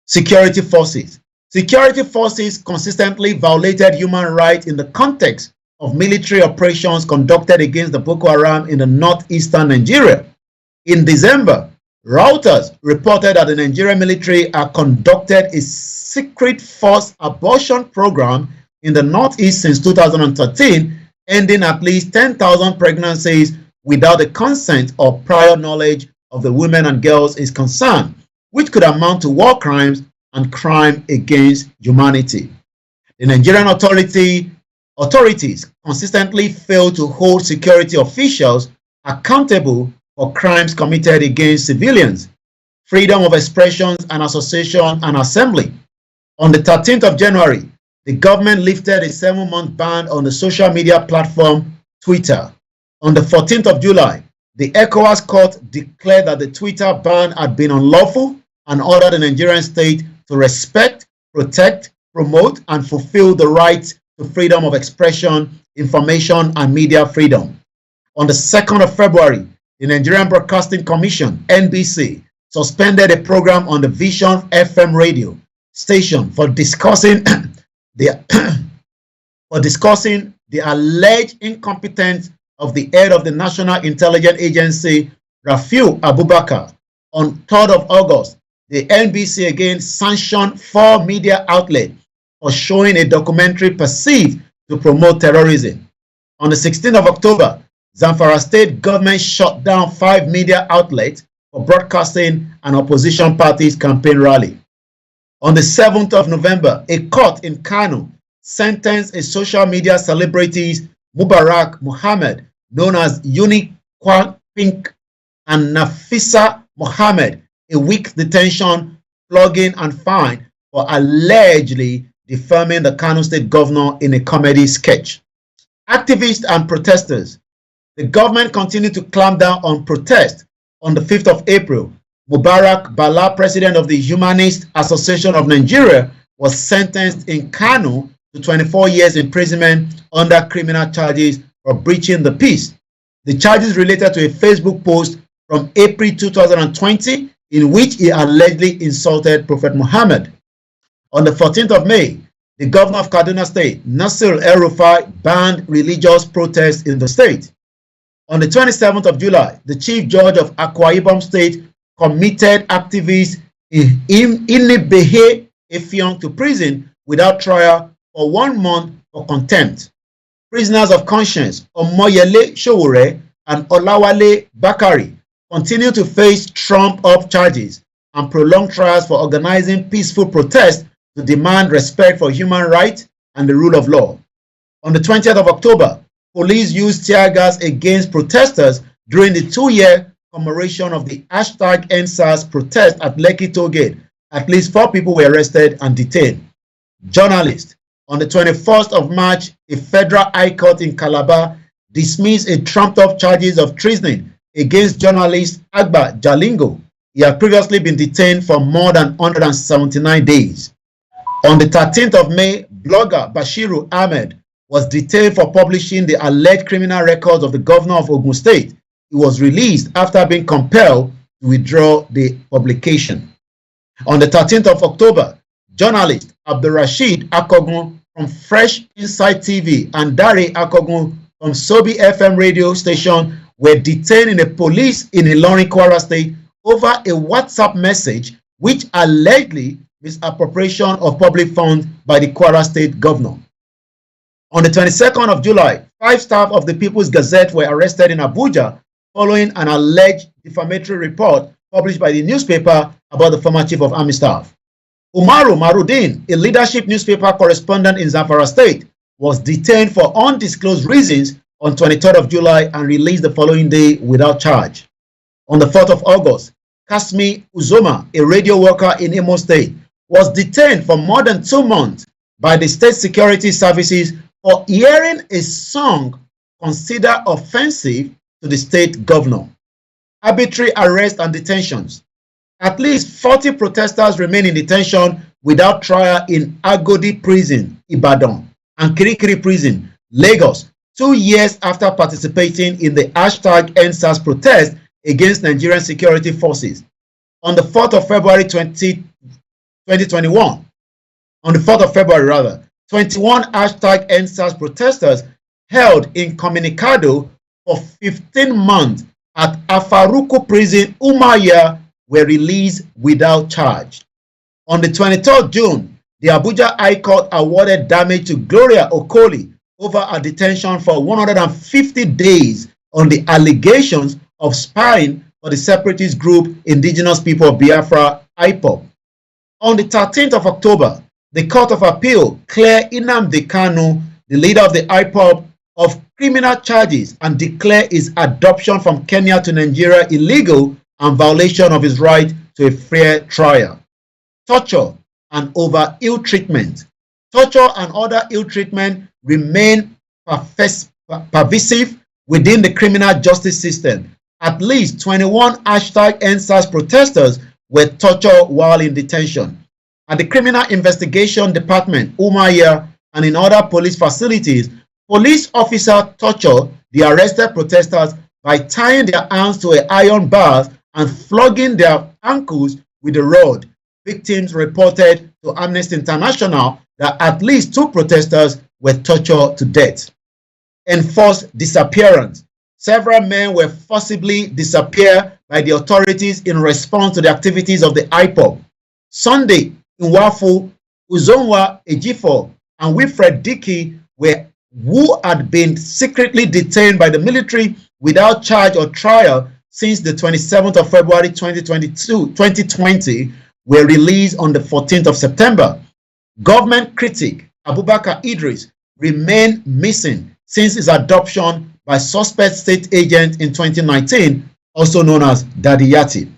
Security forces. Security forces consistently violated human rights in the context of military operations conducted against the Boko Haram in the northeastern Nigeria. In December, Reuters reported that the Nigerian military had conducted a secret forced abortion program in the northeast since 2013, ending at least 10,000 pregnancies without the consent or prior knowledge of the women and girls is concerned, which could amount to war crimes and crime against humanity. The Nigerian authorities consistently fail to hold security officials accountable for crimes committed against civilians, freedom of expression and association and assembly. On the 13th of January, the government lifted a 7-month ban on the social media platform Twitter. On the 14th of July, the ECOWAS court declared that the Twitter ban had been unlawful and ordered the Nigerian state to respect, protect, promote, and fulfill the rights to freedom of expression, information, and media freedom. On the 2nd of February, the Nigerian Broadcasting Commission, NBC, suspended a program on the Vision FM radio station for discussing the alleged incompetence of the head of the National Intelligence Agency, Rafiu Abubakar. On 3rd of August, the NBC again sanctioned 4 media outlets for showing a documentary perceived to promote terrorism. On the 16th of October, Zamfara State government shut down 5 media outlets for broadcasting an opposition party's campaign rally. On the 7th of November, a court in Kano sentenced a social media celebrity, Mubarak Muhammad, known as Uniqua Pink, and Nafisa Mohammed, a week detention, flogging, and fine for allegedly defaming the Kano State governor in a comedy sketch. Activists and protesters. The government continued to clamp down on protest. On the 5th of April, Mubarak Bala, president of the Humanist Association of Nigeria, was sentenced in Kano to 24 years imprisonment under criminal charges for breaching the peace. The charges related to a Facebook post from April 2020 in which he allegedly insulted Prophet Muhammad. On the 14th of May, the governor of Kaduna State, Nasir El-Rufai, banned religious protests in the state. On the 27th of July, the Chief Judge of Akwa Ibom State committed activist Inebehe Efiong to prison without trial for 1 month for contempt. Prisoners of conscience Omoyele Showore and Olawale Bakari continue to face trumped-up charges and prolonged trials for organizing peaceful protests to demand respect for human rights and the rule of law. On the 20th of October, police used tear gas against protesters during the 2-year commemoration of the #EndSARS protest at Lekki Toll Gate. At least 4 people were arrested and detained. Journalists. On the 21st of March, a federal high court in Calabar dismissed a trumped-up charges of treason against journalist Agba Jalingo. He had previously been detained for more than 179 days. On the 13th of May, blogger Bashiru Ahmed was detained for publishing the alleged criminal records of the governor of Ogun State. He was released after being compelled to withdraw the publication. On the 13th of October, journalist Abdulrasheed Akogun from Fresh Insight TV and Dari Akogun from Sobi FM radio station were detained in a police in Ilorin, Kwara State over a WhatsApp message which allegedly misappropriation of public funds by the Kwara State governor. On the 22nd of July, 5 staff of the People's Gazette were arrested in Abuja following an alleged defamatory report published by the newspaper about the former chief of army staff. Umaru Marudin, a leadership newspaper correspondent in Zamfara State, was detained for undisclosed reasons on 23rd of July and released the following day without charge. On the 4th of August, Kasmi Uzoma, a radio worker in Imo State, was detained for more than 2 months by the state security services for hearing a song considered offensive to the state governor. Arbitrary arrests and detentions. At least 40 protesters remain in detention without trial in Agodi Prison, Ibadan, and Kirikiri Prison, Lagos, 2 years after participating in the #EndSARS protest against Nigerian security forces. On the 4th of February 2021, 21 #EndSARS protesters held incommunicado for 15 months at Afaruku Prison, Umuahia, were released without charge. On the 23rd June, the Abuja High Court awarded damage to Gloria Okoli over her detention for 150 days on the allegations of spying for the separatist group Indigenous People of Biafra, IPOB. On the 13th of October, the Court of Appeal cleared Nnamdi Kanu, the leader of the IPOB, of criminal charges and declared his adoption from Kenya to Nigeria illegal and violation of his right to a fair trial. Torture and over ill treatment. Torture and other ill treatment remain pervasive within the criminal justice system. At least 21 #EndSARS protesters were tortured while in detention. At the Criminal Investigation Department, Umuahia, and in other police facilities, police officers tortured the arrested protesters by tying their hands to an iron bars and flogging their ankles with a rod. Victims reported to Amnesty International that at least 2 protesters were tortured to death. Enforced disappearance. Several men were forcibly disappeared by the authorities in response to the activities of the IPOB. Sunday, Nwafu, Uzonwa Ejifo, and Wilfred Dickey who had been secretly detained by the military without charge or trial since the 27th of February 2020, were released on the 14th of September. Government critic Abubakar Idris remained missing since his adoption by suspect state agent in 2019, also known as Daddy Yati.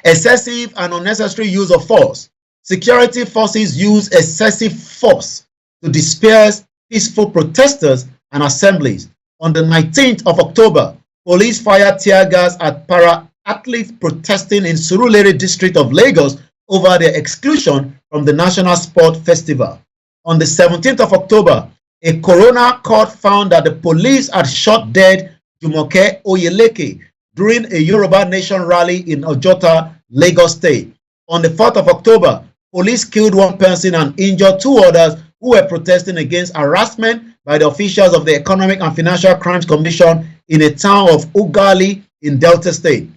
Excessive and unnecessary use of force. Security forces use excessive force to disperse peaceful protesters and assemblies. On the 19th of October, police fired tear gas at para-athletes protesting in Surulere district of Lagos over their exclusion from the National Sport Festival. On the 17th of October, a coroner court found that the police had shot dead Jumoke Oyeleke during a Yoruba Nation rally in Ojota, Lagos State. On the 4th of October, police killed 1 person and injured 2 others who were protesting against harassment by the officials of the Economic and Financial Crimes Commission in a town of Ugali in Delta State.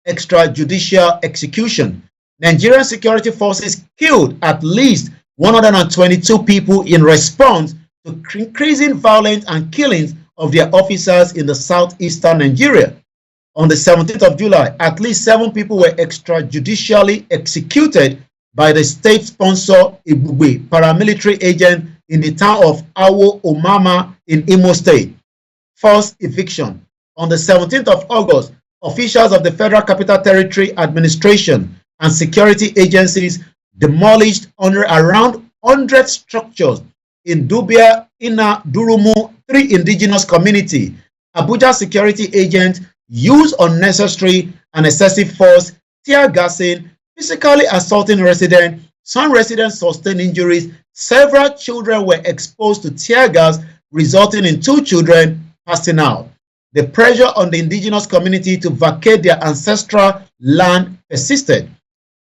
Extrajudicial execution. Nigerian security forces killed at least 122 people in response to increasing violence and killings of their officers in the southeastern Nigeria. On the 17th of July, at least 7 people were extrajudicially executed by the state-sponsor Ibugbe paramilitary agent in the town of Awo Omama in Imo State. Forced eviction. On the 17th of August, officials of the Federal Capital Territory Administration and security agencies demolished around 100 structures in Dubia, Ina, Durumu, 3 indigenous communities. Abuja security agents used unnecessary and excessive force, tear gassing, physically assaulting residents. Some residents sustained injuries. Several children were exposed to tear gas, resulting in 2 children passing out. The pressure on the indigenous community to vacate their ancestral land persisted.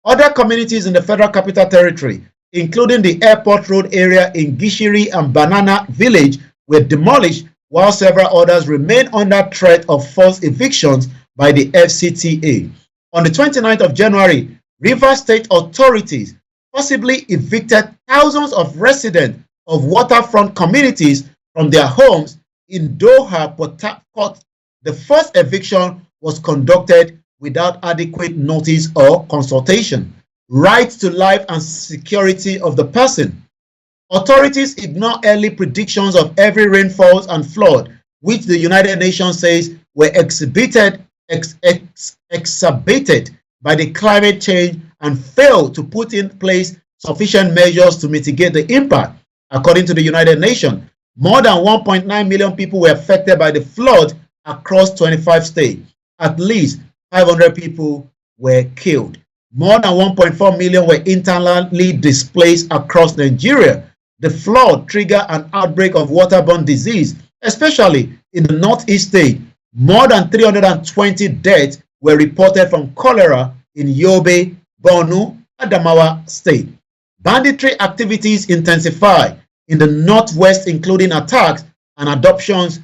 Other communities in the Federal Capital Territory, including the Airport Road area in Gishiri and Banana Village, were demolished, while several others remain under threat of forced evictions by the FCTA. On the 29th of January, Rivers State authorities possibly evicted thousands of residents of waterfront communities from their homes in Doha, Port Harcourt. The first eviction was conducted without adequate notice or consultation. Right to life and security of the person. Authorities ignore early predictions of heavy rainfalls and flood, which the United Nations says were exacerbated by the climate change, and failed to put in place sufficient measures to mitigate the impact. According to the United Nations, more than 1.9 million people were affected by the flood across 25 states. At least 500 people were killed. More than 1.4 million were internally displaced across Nigeria. The flood triggered an outbreak of waterborne disease, especially in the northeast state. More than 320 deaths were reported from cholera in Yobe, Borno, Adamawa state. Banditry activities intensified in the northwest, including attacks and abductions,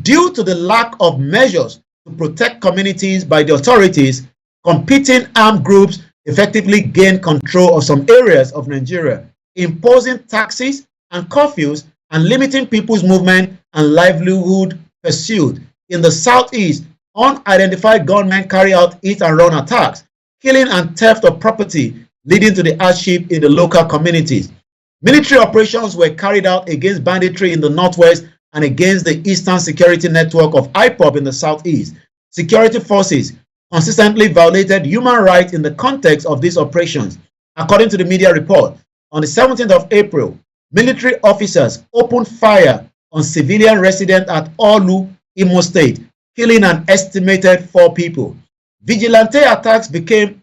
due to the lack of measures to protect communities by the authorities. Competing armed groups effectively gained control of some areas of Nigeria, imposing taxes and curfews and limiting people's movement and livelihood pursuit. In the southeast, unidentified gunmen carry out hit and run attacks, killing and theft of property, leading to the hardship in the local communities. Military operations were carried out against banditry in the northwest and against the Eastern Security Network of IPOB in the southeast. Security forces consistently violated human rights in the context of these operations. According to the media report, on the 17th of April, military officers opened fire on civilian residents at Olu, Imo State, killing an estimated 4 people. Vigilante attacks became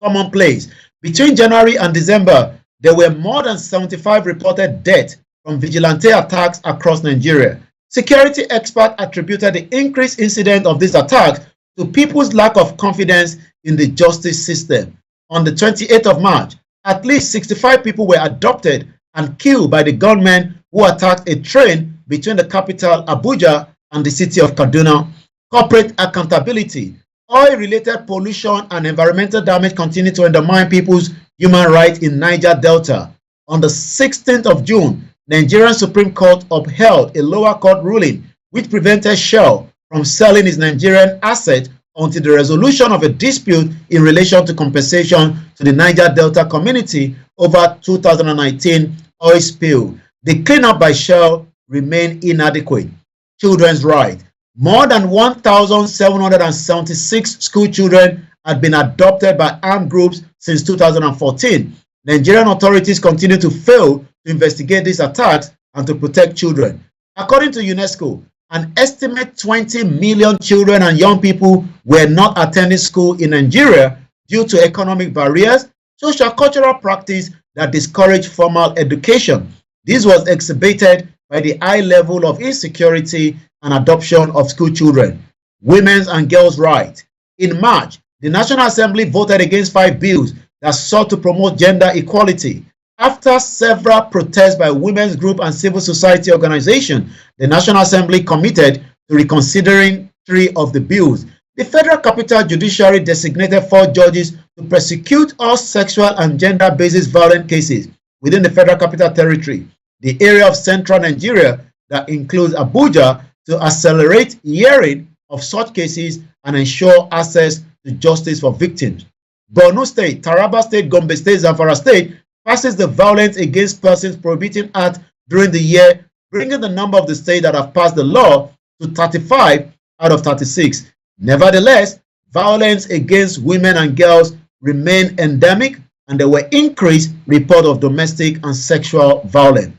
commonplace. Between January and December, there were more than 75 reported deaths from vigilante attacks across Nigeria. Security experts attributed the increased incidence of these attacks to people's lack of confidence in the justice system. On the 28th of March, at least 65 people were abducted and killed by the gunmen who attacked a train between the capital, Abuja, and the city of Kaduna. Corporate accountability. Oil-related pollution and environmental damage continue to undermine people's human rights in Niger Delta. On the 16th of June, Nigerian Supreme Court upheld a lower court ruling which prevented Shell from selling its Nigerian assets until the resolution of a dispute in relation to compensation to the Niger Delta community over 2019 oil spill. The cleanup by Shell remained inadequate. Children's rights. More than 1,776 school children had been adopted by armed groups since 2014. Nigerian authorities continue to fail to investigate these attacks and to protect children. According to UNESCO, an estimated 20 million children and young people were not attending school in Nigeria due to economic barriers, social cultural practice that discourage formal education. This was exacerbated by the high level of insecurity and adoption of school children. Women's and girls' rights. In March, the National Assembly voted against 5 bills that sought to promote gender equality. After several protests by women's groups and civil society organizations, the National Assembly committed to reconsidering 3 of the bills. The Federal Capital Judiciary designated 4 judges to prosecute all sexual and gender-based violent cases within the Federal Capital Territory, the area of central Nigeria that includes Abuja, to accelerate hearing of such cases and ensure access to justice for victims. Borno State, Taraba State, Gombe State, Zamfara State passes the Violence Against Persons Prohibiting Act during the year, bringing the number of the states that have passed the law to 35 out of 36. Nevertheless, violence against women and girls remain endemic, and there were increased reports of domestic and sexual violence.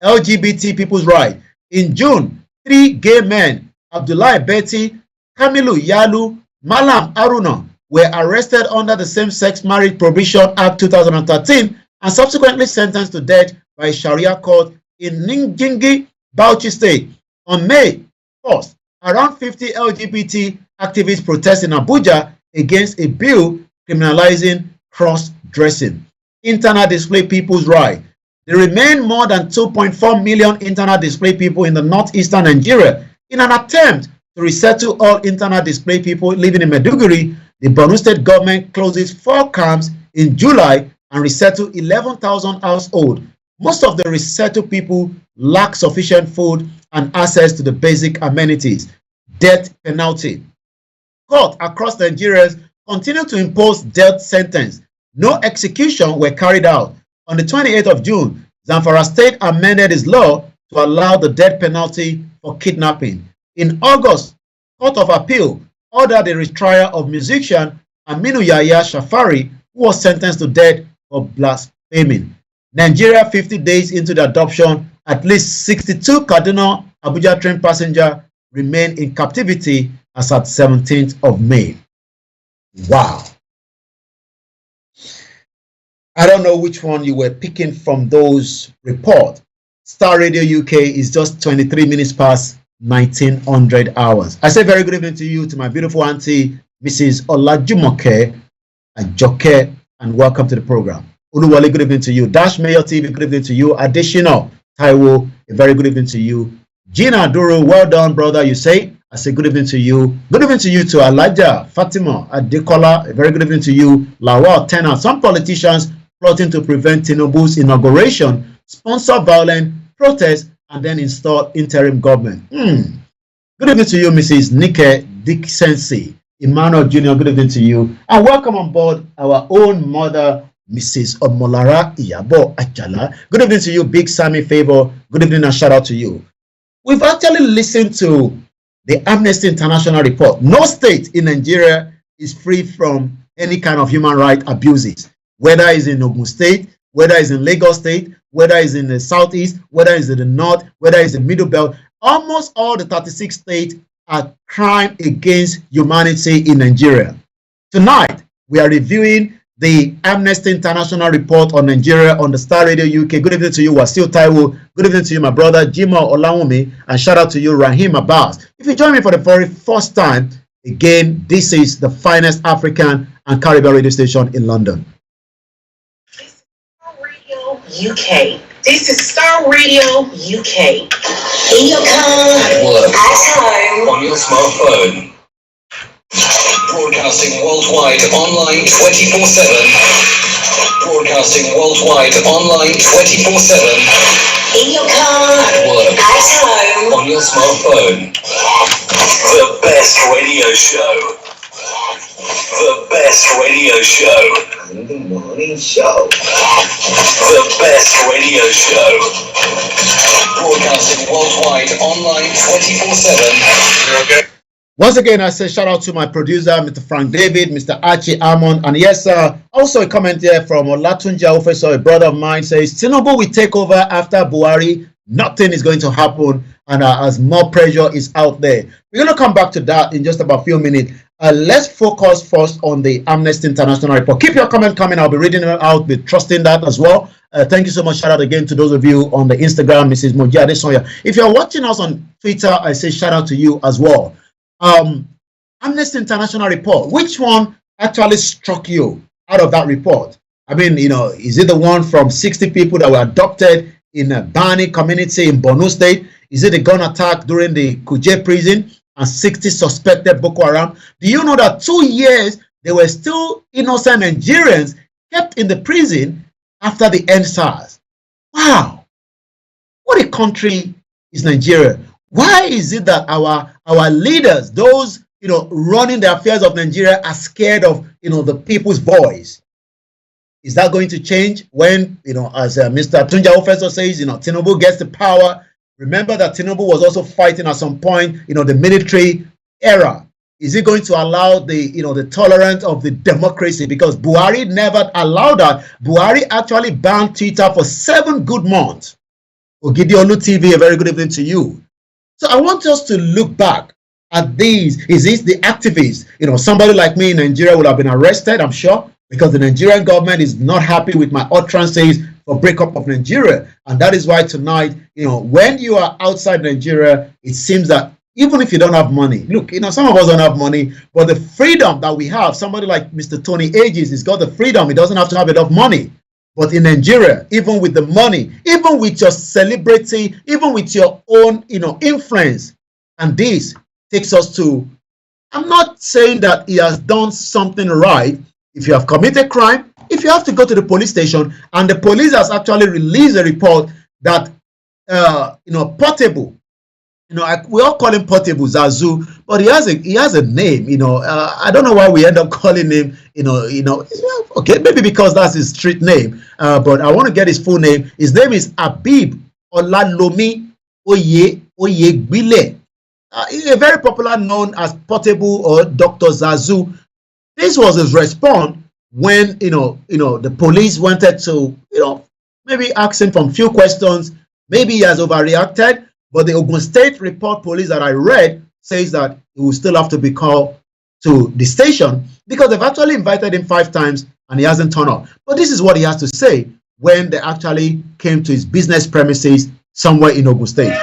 LGBT people's rights. In June, 3 gay men, Abdullahi Betty, Kamilu Yalu, Malam Aruna, were arrested under the Same-Sex Marriage Prohibition Act 2013 and subsequently sentenced to death by a Sharia court in Ningingi, Bauchi State. On May 1st, around 50 LGBT activists protest in Abuja against a bill criminalizing cross-dressing. Internal displaced people's rights. There remain more than 2.4 million internal displaced people in the northeastern Nigeria. In an attempt to resettle all internal displaced people living in Maiduguri, the Borno State government closes 4 camps in July and resettle 11,000 households. Most of the resettled people lack sufficient food and access to the basic amenities. Death penalty. Court across Nigeria continue to impose death sentence. No execution were carried out. On the 28th of June, Zamfara State amended its law to allow the death penalty for kidnapping. In August, Court of Appeal ordered the retrial of musician Aminu Yahya Shafari, who was sentenced to death for blaspheming. Nigeria, 50 days into the adoption, at least 62 Kaduna Abuja train passengers remain in captivity as at 17th of May. Wow. I don't know which one you were picking from those reports. Star Radio UK is just 23 minutes past 1900 hours. I say very good evening to you, to my beautiful auntie, Mrs. Olajumoke Ajoke, and welcome to the program. Uluwale, good evening to you. Dash Mayor TV, good evening to you. Additional Taiwo, a very good evening to you. Gina Duru, well done, brother, you say. I say good evening to you. Good evening to you, to Alaja Fatima Adekola, a very good evening to you. Lawal Tena, some politicians plotting to prevent Tinubu's inauguration, sponsor violent protests, and then install interim government. Good evening to you, Mrs. Nike Dixensi. Emmanuel Jr., good evening to you. And welcome on board our own mother, Mrs. Omolara Iyabo Achala. Good evening to you, Big Sammy Favor. Good evening and shout out to you. We've actually listened to the Amnesty International report. No state in Nigeria is free from any kind of human rights abuses, whether it's in Ogun State, whether it's in Lagos State, whether it's in the Southeast, whether it's in the North, whether it's the Middle Belt. Almost all the 36 states are crime against humanity in Nigeria. Tonight, we are reviewing the Amnesty International report on Nigeria on the Star Radio UK. Good evening to you, Wasil Taiwo. Good evening to you, my brother, Jimo Olayomi, and shout out to you, Rahim Abbas. If you join me for the very first time, again, this is the finest African and Caribbean radio station in London. UK. This is Star Radio UK. In your car, at work, at home, on your smartphone. Broadcasting worldwide, online 24/7. Broadcasting worldwide, online 24/7. In your car, at work, at home, on your smartphone. The best radio show. The best radio show. The morning show. The best radio show. Broadcasting worldwide, online 24/7. Okay. Once again, I say shout out to my producer, Mr. Frank David, Mr. Archie Amon, and yes, also a comment here from Olatunja Officer, a brother of mine, says, Tinubu will take over after Buhari. Nothing is going to happen, and as more pressure is out there. We're going to come back to that in just about a few minutes. Let's focus first on the Amnesty International report. Keep your comment coming. I'll be reading it out, be trusting that as well. Thank you so much. Shout out again to those of you on the Instagram, Mrs. Moji Adesoya. If you're watching us on Twitter, I say shout out to you as well. Amnesty International report, which one actually struck you out of that report? I mean, you know, is it the one from 60 people that were adopted in a Bani community in Borno State? Is it a gun attack during the Kuje prison and 60 suspected Boko Haram? Do you know that 2 years there were still innocent Nigerians kept in the prison after the EndSARS? Wow, what a country is Nigeria. Why is it that our leaders, those running the affairs of Nigeria, are scared of the people's voice? Is that going to change when as Mr. Tunja Ofeso says, Tinubu gets the power? Remember that Tinubu was also fighting at some point the military era. Is it going to allow the tolerance of the democracy? Because Buhari never allowed that. Buhari actually banned Twitter for 7 good months. Ogidiolu TV, a very good evening to you. So I want us to look back at these. Is this the activists? Somebody like me in Nigeria would have been arrested, I'm sure, because the Nigerian government is not happy with my utterances for breakup of Nigeria. And that is why tonight, when you are outside Nigeria, it seems that even if you don't have money, look, some of us don't have money, but the freedom that we have, somebody like Mr. Tony Aegis has got the freedom. He doesn't have to have enough money. But in Nigeria, even with the money, even with your celebrity, even with your own, influence, and this takes us to, I'm not saying that he has done something right. If you have committed crime, if you have to go to the police station, and the police has actually released a report that, Portable, we all call him Portable Zazu, but he has a name, I don't know why we end up calling him, okay, maybe because that's his street name, but I want to get his full name. His name is Abib Olalomi Oyegbile. He's a very popular, known as Portable or Dr. Zazu. This was his response when, the police wanted to, maybe ask him some few questions. Maybe he has overreacted. But the Ogun State report police that I read says that he will still have to be called to the station because they've actually invited him 5 times and he hasn't turned up. But this is what he has to say when they actually came to his business premises somewhere in Ogun State.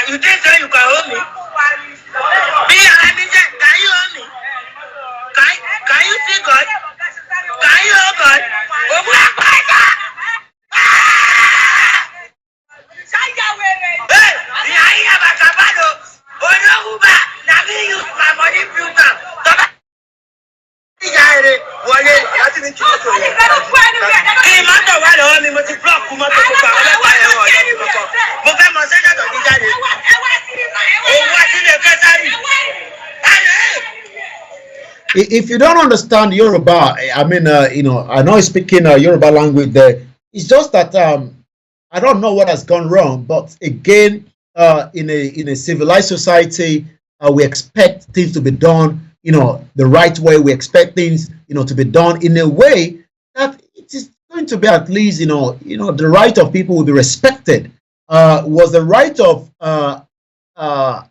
You think that you can hold me? Can you see God? Can you hold God? If you don't understand Yoruba, I mean, I know he's speaking Yoruba language there. It's just that I don't know what has gone wrong. But again, in a civilized society, we expect things to be done, the right way. We expect things, to be done in a way that it is going to be at least, the right of people will be respected. Was the right of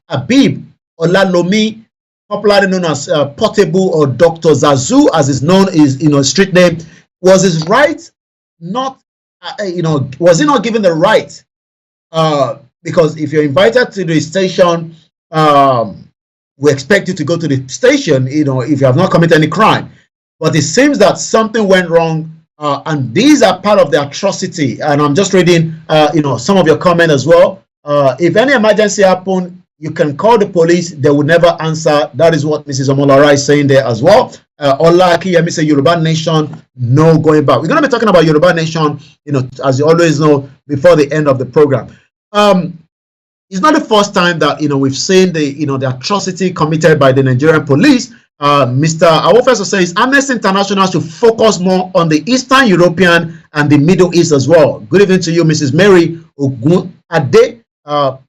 Abib Olalomi, popularly known as Portable or Dr. Zazu, as is known, is street name, was his right not, was he not given the right? Because if you're invited to the station, we expect you to go to the station, if you have not committed any crime. But it seems that something went wrong, and these are part of the atrocity. And I'm just reading, some of your comment as well. If any emergency happened, you can call the police, they will never answer. That is what Mrs. Omolara is saying there as well. Ola Akiyemi say Yoruba Nation, no going back. We're going to be talking about Yoruba Nation, as you always know, before the end of the program. It's not the first time that, we've seen the atrocity committed by the Nigerian police. Mr. Awofeso says Amnesty International should focus more on the Eastern European and the Middle East as well. Good evening to you, Mrs. Mary Ogun Ade.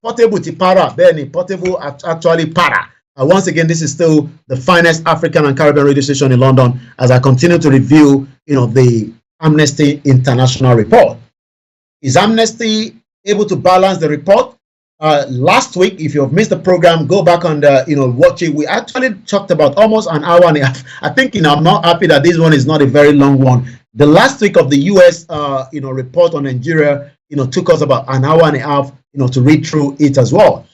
Portable Tipara, Benny, Portable actually para. Once again, this is still the finest African and Caribbean radio station in London as I continue to review, the Amnesty International report. Is Amnesty able to balance the report? Last week, if you've missed the program, go back and, watch it. We actually talked about almost an hour and a half. I think, I'm not happy that this one is not a very long one. The last week of the U.S., report on Nigeria, took us about an hour and a half, to read through it as well.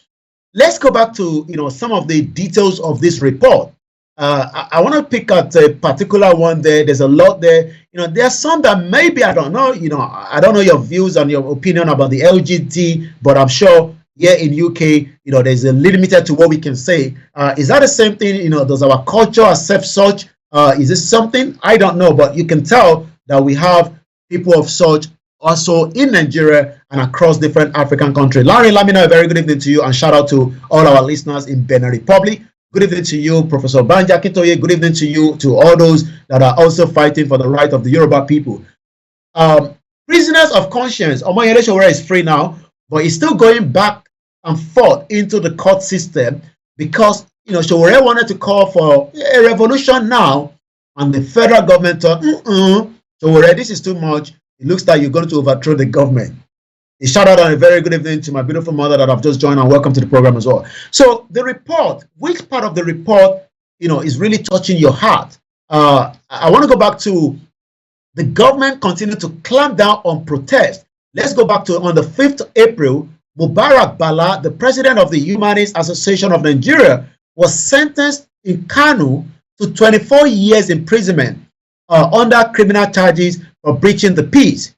Let's go back to, some of the details of this report. I want to pick out a particular one there. There's a lot there. You know, there are some that maybe I don't know. You know, I don't know your views and your opinion about the LGBT, but I'm sure here in UK, you know, there's a limited to what we can say. Is that the same thing? You know, does our culture accept such? Is this something? I don't know, but you can tell that we have people of such also in Nigeria and across different African countries. Larry Lamina, a very good evening to you, and shout out to all our listeners in Benin Republic. Good evening to you, Professor Banja Kintoye. Good evening to you, to all those that are also fighting for the right of the Yoruba people. Prisoners of conscience, Omoyele Sowore is free now, but he's still going back and forth into the court system because, you know, Sowore wanted to call for a revolution now, and the federal government thought, Sowore, this is too much. It looks like you're going to overthrow the government. A shout out and a very good evening to my beautiful mother that I've just joined, and welcome to the program as well. So the report, which part of the report, you know, is really touching your heart? I want to go back to the government continued to clamp down on protest. Let's go back to on the 5th of April, Mubarak Bala, the president of the Humanist Association of Nigeria, was sentenced in Kano to 24 years imprisonment under criminal charges for breaching the peace.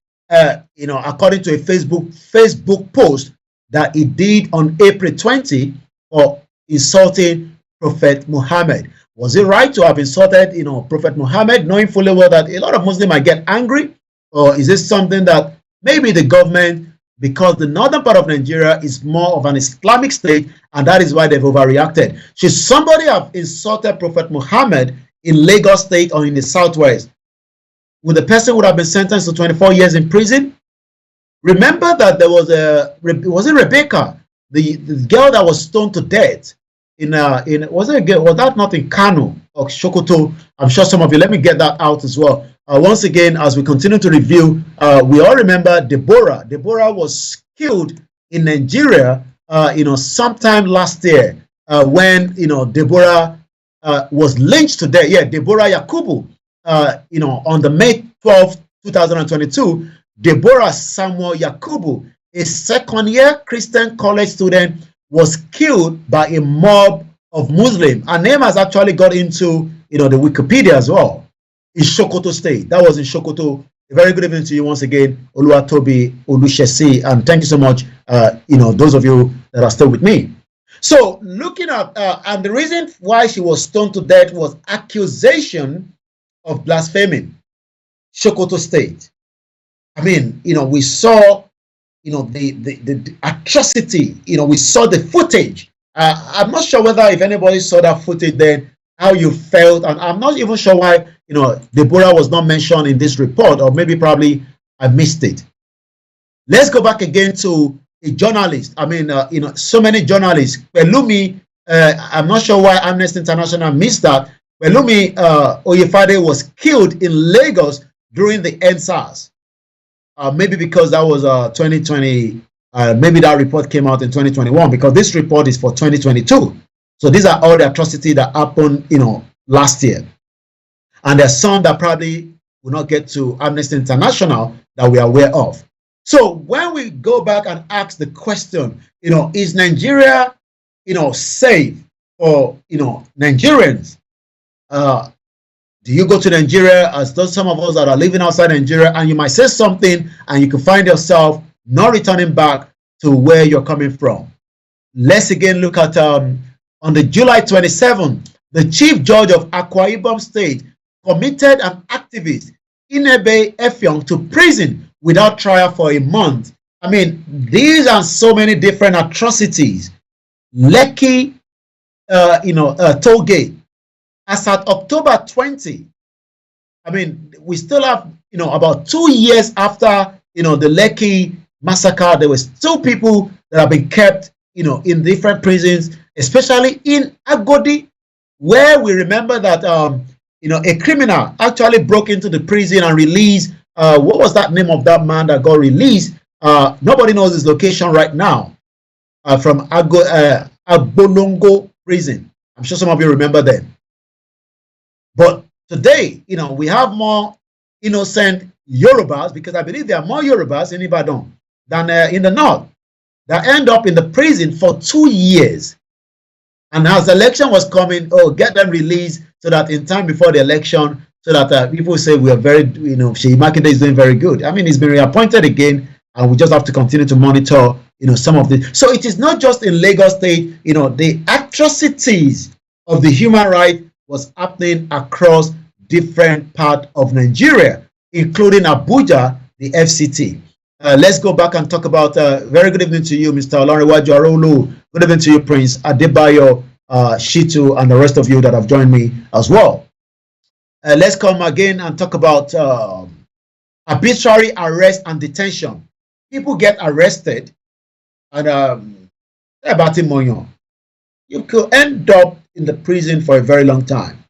You know, according to a Facebook post that he did on April 20 for insulting Prophet Muhammad. Was it right to have insulted, you know, Prophet Muhammad, knowing fully well that a lot of Muslims might get angry? Or is this something that maybe the government, because the northern part of Nigeria is more of an Islamic state, and that is why they've overreacted? Should somebody have insulted Prophet Muhammad in Lagos State or in the Southwest, would the person would have been sentenced to 24 years in prison? Remember that there was was it Rebecca, the girl that was stoned to death was that not in Kano or Sokoto? I'm sure some of you, let me get that out as well. Once again, as we continue to review, we all remember Deborah. Deborah was killed in Nigeria, you know, sometime last year when, you know, Deborah was lynched to death. Yeah, Deborah Yakubu. You know, on the May 12, 2022, Deborah Samuel Yakubu, a second-year Christian college student, was killed by a mob of Muslims. Her name has actually got into, you know, the Wikipedia as well. In Sokoto State. That was in Sokoto. A very good evening to you once again, Oluwatobi Olushesi, and thank you so much, you know, those of you that are still with me. So, looking at, and the reason why she was stoned to death was accusation of blaspheming. Sokoto State. I mean, you know, we saw, you know, the atrocity. You know, we saw the footage. I'm not sure whether if anybody saw that footage then, how you felt, and I'm not even sure why, you know, Deborah was not mentioned in this report, or maybe probably I missed it. Let's go back again to a journalist. I mean, you know, so many journalists. Pelumi, I'm not sure why Amnesty International missed that. Pelumi Oyefade was killed in Lagos during the NSAS. Maybe because that was 2020, maybe that report came out in 2021, because this report is for 2022. So these are all the atrocities that happened, you know, last year. And there's some that probably will not get to Amnesty International that we are aware of. So when we go back and ask the question, you know, is Nigeria, you know, safe for, you know, Nigerians? Do you go to Nigeria, as does some of us that are living outside Nigeria, and you might say something and you can find yourself not returning back to where you're coming from? Let's again look at on the July 27th, the chief judge of Akwa Ibom State committed an activist, Inebe Effiong, to prison without trial for a month. I mean, these are so many different atrocities. Lekki, you know, toll gate. As at October 20, I mean, we still have, you know, about 2 years after, you know, the Lekki massacre, there was still people that have been kept, you know, in different prisons, especially in Agodi, where we remember that, you know, a criminal actually broke into the prison and released, what was that name of that man that got released? Nobody knows his location right now, from Agbolongo prison. I'm sure some of you remember that. But today, you know, we have more innocent Yorubas, because I believe there are more Yorubas in Ibadan than in the north, that end up in the prison for 2 years. And as the election was coming, oh, get them released. so that in time before the election, so that people say we are very, Sheyi Makinde is doing very good. I mean, he's been reappointed again, and we just have to continue to monitor, some of the. So it is not just in Lagos State, the atrocities of the human rights was happening across different parts of Nigeria, including Abuja, the FCT. Let's go back and talk about, very good evening to you, Mr. Olariwaju Arolu. Good evening to you, Prince Adebayo, Shitu, and the rest of you that have joined me as well. Let's come again and talk about arbitrary arrest and detention. People get arrested, and you could end up in the prison for a very long time.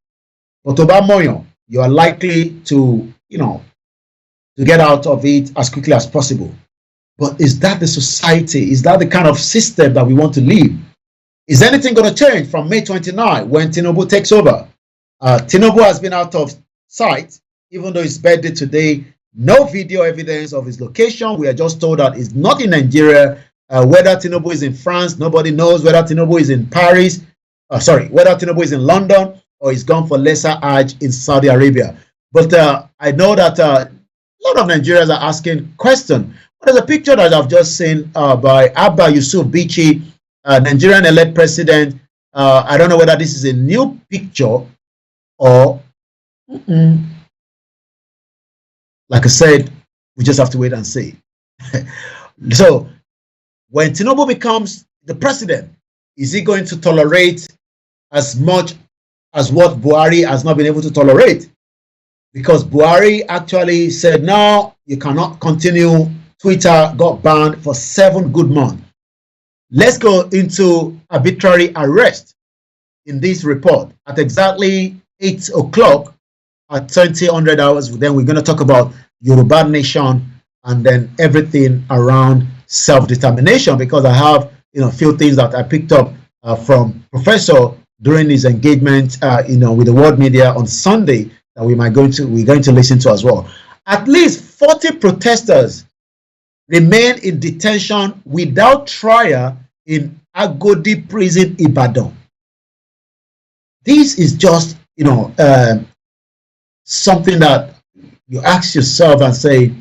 But you are likely to, to get out of it as quickly as possible. But is that the society? Is that the kind of system that we want to live? Is anything going to change from May 29 when Tinubu takes over? Tinubu has been out of sight, even though his birthday today. No video evidence of his location. We are just told that he's not in Nigeria. Whether Tinubu is in France, nobody knows. Whether Tinubu is in Paris, whether Tinubu is in London or he's gone for lesser Hajj in Saudi Arabia. But I know that a lot of Nigerians are asking questions. There's a picture that I've just seen by Abba Yusuf Bichi, Nigerian-elect president. I don't know whether this is a new picture or, like I said, we just have to wait and see. So, when Tinubu becomes the president, is he going to tolerate as much as what Buhari has not been able to tolerate? Because Buhari actually said, no, you cannot continue. Twitter got banned for 7 good months. Let's go into arbitrary arrest in this report at exactly 8 o'clock at 2000 hours. Then we're going to talk about Yoruba Nation and then everything around self-determination, because I have a few things that I picked up from Professor during his engagement with the world media on Sunday that we're going to listen to as well. At least 40 protesters remain in detention without trial in Agodi prison, Ibadan. This is just something that you ask yourself and say,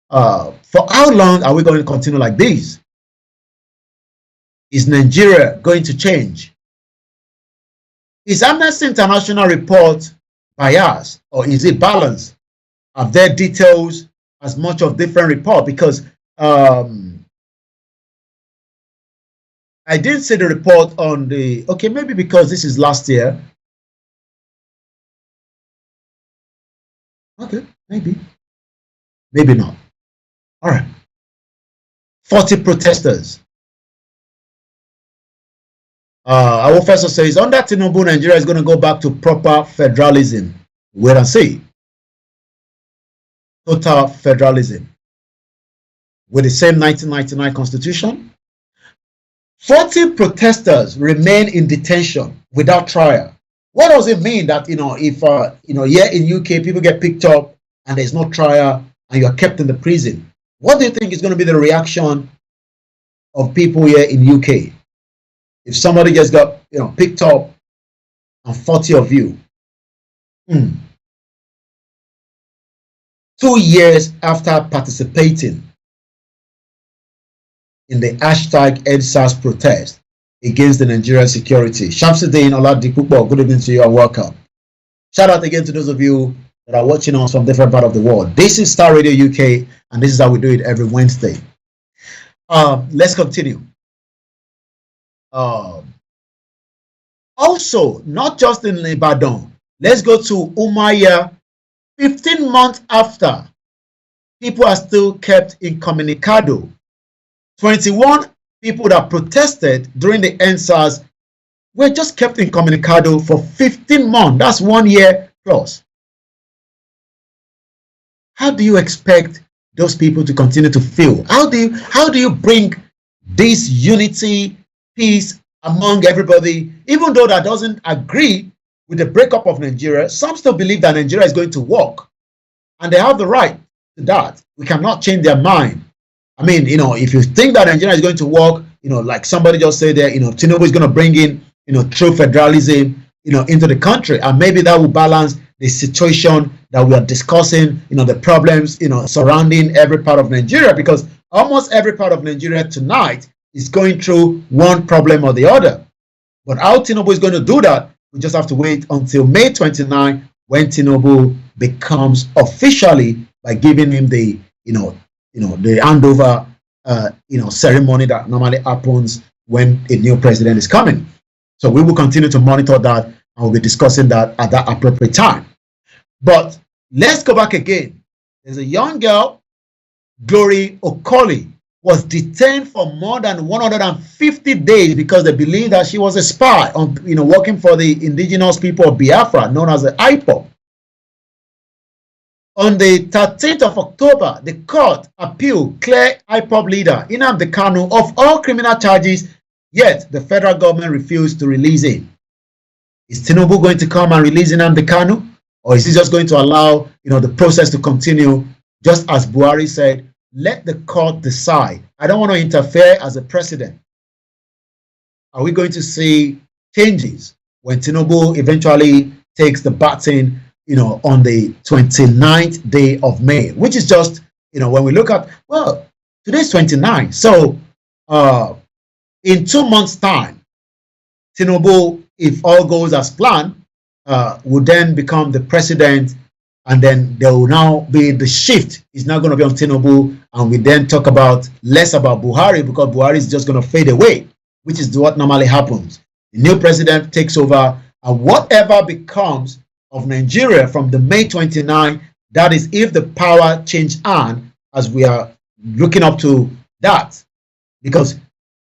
for how long are we going to continue like this? Is Nigeria going to change? Is Amnesty International report biased or is it balanced? Are there details as much of different report? Because I didn't see the report on the, okay, maybe because this is last year. Okay, maybe not. All right. 40 protesters. Our professor says, under Tinubu, Nigeria is going to go back to proper federalism. Wait and see. Total federalism. With the same 1999 constitution. 40 protesters remain in detention without trial. What does it mean that, if, here in UK, people get picked up and there's no trial and you're kept in the prison? What do you think is going to be the reaction of people here in UK? If somebody just got, picked up and 40 of you. 2 years after participating in the hashtag EndSARS protest against the Nigerian security. Shamsuddin Oladipupo, good evening to you and welcome. Shout out again to those of you that are watching us from different parts of the world. This is Star Radio UK, and this is how we do it every Wednesday. Let's continue. Also, not just in Ibadan, let's go to Umaya. 15 months after, people are still kept incommunicado. 21 people that protested during the EndSARS were just kept incommunicado for 15 months. That's 1 year plus. How do you expect those people to continue to feel? How do you bring this unity, peace among everybody, even though that doesn't agree with the breakup of Nigeria? Some still believe that Nigeria is going to work, and they have the right to that. We cannot change their mind. I mean, if you think that Nigeria is going to work, like somebody just said there, Tinubu is going to bring in, true federalism, into the country, and maybe that will balance the situation that we are discussing, the problems, surrounding every part of Nigeria, because almost every part of Nigeria tonight is going through one problem or the other. But how Tinubu is going to do that, we just have to wait until May 29, when Tinubu becomes officially, by giving him the, the handover, ceremony that normally happens when a new president is coming. So we will continue to monitor that, and we'll be discussing that at that appropriate time. But let's go back again. There's a young girl, Glory Okoli, was detained for more than 150 days because they believe that she was a spy on, working for the indigenous people of Biafra, known as the IPOB. On the 13th of October, the court appealed clear IPOB leader Nnamdi Kanu of all criminal charges, yet the federal government refused to release him. Is Tinubu going to come and release Nnamdi Kanu, or is he just going to allow the process to continue, just as Buhari said, let the court decide. I don't want to interfere as a president. Are we going to see changes when Tinubu eventually takes the baton, on the 29th day of May, which is just, when we look at, well, today's 29. So in 2 months' time, Tinubu, if all goes as planned, will then become the president, and then there will now be the shift. It's now going to be on Tinubu, and we then talk about less about Buhari, because Buhari is just going to fade away, which is what normally happens. The new president takes over, and whatever becomes of Nigeria from the May 29, that is if the power change hand, as we are looking up to that, because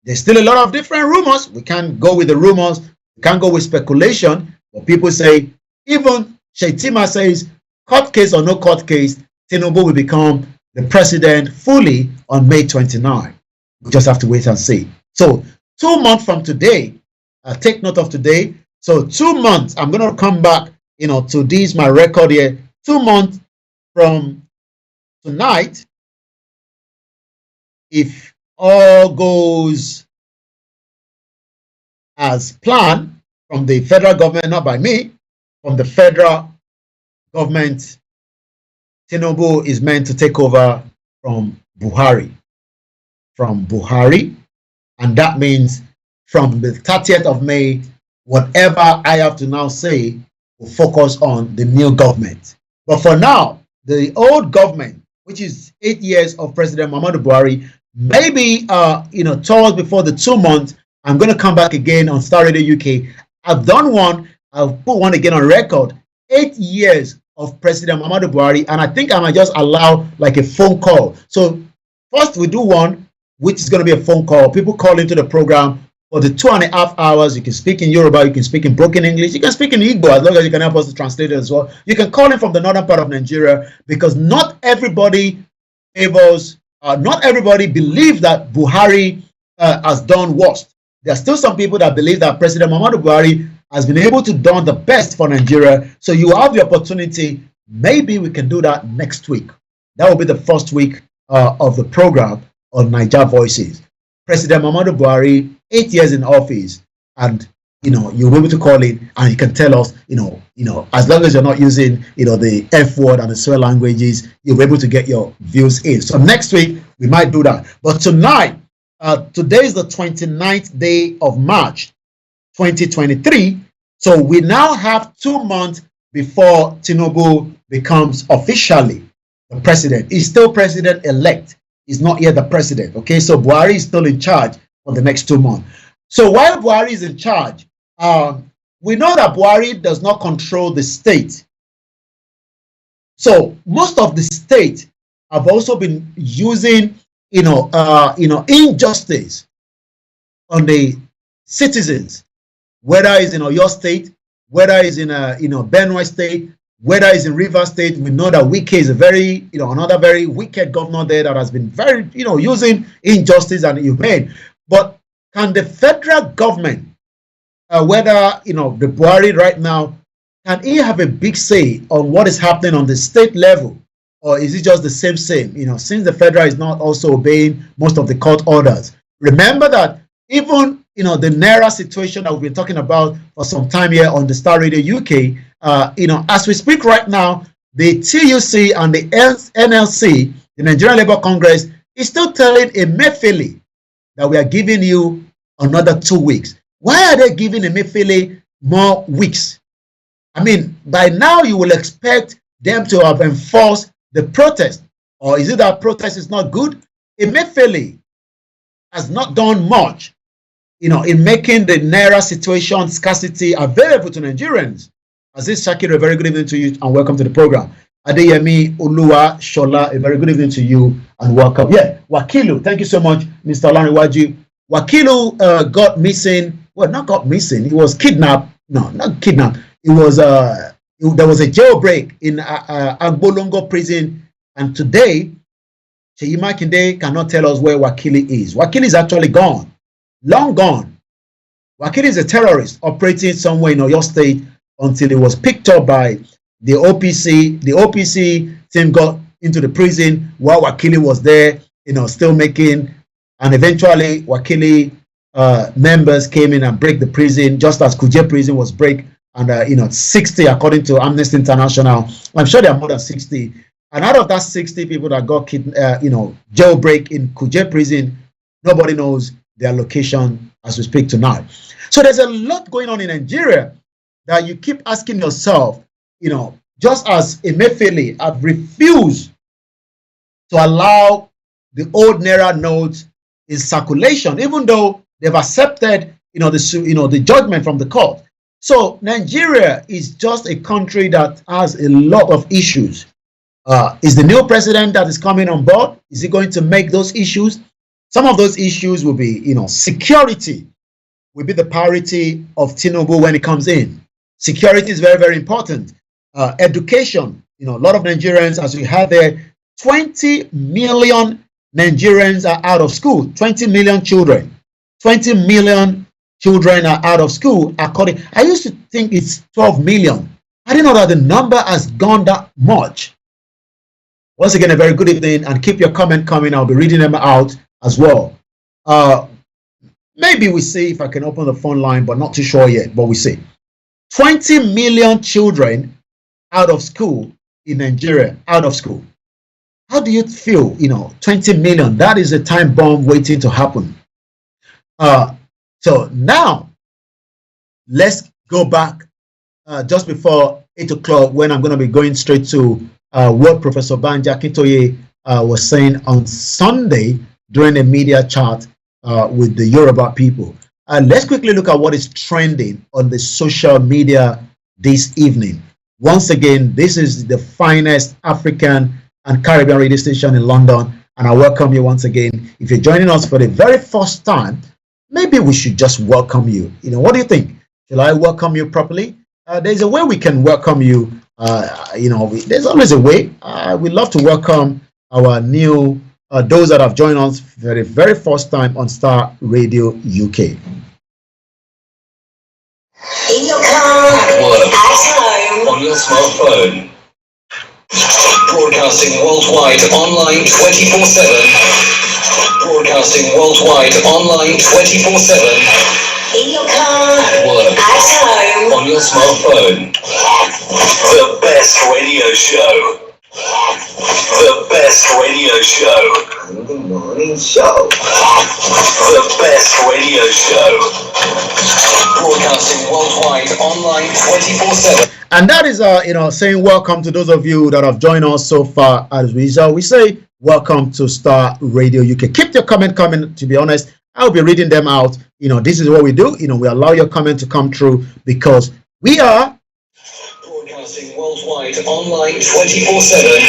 there's still a lot of different rumors. We can't go with the rumors, we can't go with speculation, but people say, even Shetima says, court case or no court case, Tinubu will become the president fully on May 29. We just have to wait and see. So 2 months from today, take note of today. So 2 months, I'm going to come back, to this, my record here. 2 months from tonight, if all goes as planned from the federal government, not by me, from the federal government, Tinubu is meant to take over from Buhari. And that means from the 30th of May, whatever I have to now say will focus on the new government. But for now, the old government, which is 8 years of President Muhammadu Buhari, maybe towards before the 2 months, I'm going to come back again on Star Radio UK. I've done one, I'll put one again on record. 8 years of President Muhammadu Buhari, and I think I might just allow like a phone call. So first we do one, which is going to be a phone call. People call into the program for the 2.5 hours. You can speak in Yoruba, you can speak in broken English, you can speak in Igbo, as long as you can help us to translate it as well. You can call in from the northern part of Nigeria, because not everybody believes that Buhari has done worst. There are still some people that believe that President Muhammadu Buhari has been able to do the best for Nigeria. So you have the opportunity. Maybe we can do that next week. That will be the first week of the program on Niger Voices. President Muhammadu Buhari, 8 years in office, and you'll be able to call in and you can tell us, as long as you're not using, the F word and the swear languages, you'll be able to get your views in. So next week we might do that. But tonight, today is the 29th day of March, 2023. So we now have 2 months before Tinubu becomes officially the president. He's still president-elect. He's not yet the president. Okay, so Buhari is still in charge for the next 2 months. So while Buhari is in charge, we know that Buhari does not control the state. So most of the state have also been using, injustice on the citizens, whether it's in Oyo State, whether it's in Benue State, whether it's in Rivers State. We know that Wike is a very, another very wicked governor there that has been very, using injustice and inhumane. But can the federal government, whether, the Buhari right now, can he have a big say on what is happening on the state level? Or is it just the same, since the federal is not also obeying most of the court orders? Remember that even the Naira situation that we've been talking about for some time here on the Star Radio UK. As we speak right now, the TUC and the NLC, the Nigerian Labour Congress, is still telling Emefiele that we are giving you another 2 weeks. Why are they giving Emefiele more weeks? I mean, by now you will expect them to have enforced the protest. Or is it that protest is not good? Emefiele has not done much, in making the Naira situation scarcity available to Nigerians. Aziz Shakir, a very good evening to you and welcome to the program. Adeyemi Oluwa Shola, a very good evening to you and welcome. Yeah, Wakilu, thank you so much, Mr. Olaniwaju. Wakilu got missing. Well, not got missing. He was kidnapped. No, not kidnapped. It was there was a jailbreak in Agbolongo prison, and today Seyi Makinde cannot tell us where Wakili is. Wakili is actually gone, long gone. Wakili is a terrorist operating somewhere in Oyo State until he was picked up by the OPC. The OPC team got into the prison while Wakili was there, still making, and eventually Wakili members came in and break the prison, just as Kuje prison was break, and 60 according to Amnesty International. I'm sure there are more than 60. And out of that 60 people that got jailbreak in Kuje prison, nobody knows their location as we speak tonight. So there's a lot going on in Nigeria that you keep asking yourself, just as Emefiele have refused to allow the old Naira notes in circulation, even though they've accepted, the judgment from the court. So Nigeria is just a country that has a lot of issues. Is the new president that is coming on board, is he going to make those issues? Some of those issues will be, security will be the priority of Tinubu when it comes in. Security is very, very important. Education, a lot of Nigerians, as we have there, 20 million Nigerians are out of school, 20 million children. 20 million children are out of school. I used to think it's 12 million. I didn't know that the number has gone that much. Once again, a very good evening, and keep your comment coming. I'll be reading them out as well. Maybe we see if I can open the phone line, but not too sure yet, but we see. 20 million children out of school in Nigeria, out of school. How do you feel? 20 million, that is a time bomb waiting to happen. So now, let's go back just before 8 o'clock, when I'm going to be going straight to what Professor Banja Akintoye was saying on Sunday during a media chat with the Yoruba people. Let's quickly look at what is trending on the social media this evening. Once again, this is the finest African and Caribbean radio station in London, and I welcome you once again. If you're joining us for the very first time, maybe we should just welcome you. What do you think? Shall I welcome you properly? There's a way we can welcome you. There's always a way. We'd love to welcome our new, those that have joined us for the very first time on Star Radio UK. In your car, at work, at home, on your smartphone. Broadcasting worldwide, online 24/7. Broadcasting worldwide, online 24/7. In your car, at work, at home, on your smartphone. The best radio show. The best radio show. The morning show. The best radio show. Broadcasting worldwide, online 24/7. And that is, saying welcome to those of you that have joined us so far. As usual, we say welcome to Star Radio UK. Keep your comment coming. To be honest, I'll be reading them out. This is what we do. We allow your comment to come through because we are broadcasting worldwide, online 24/7.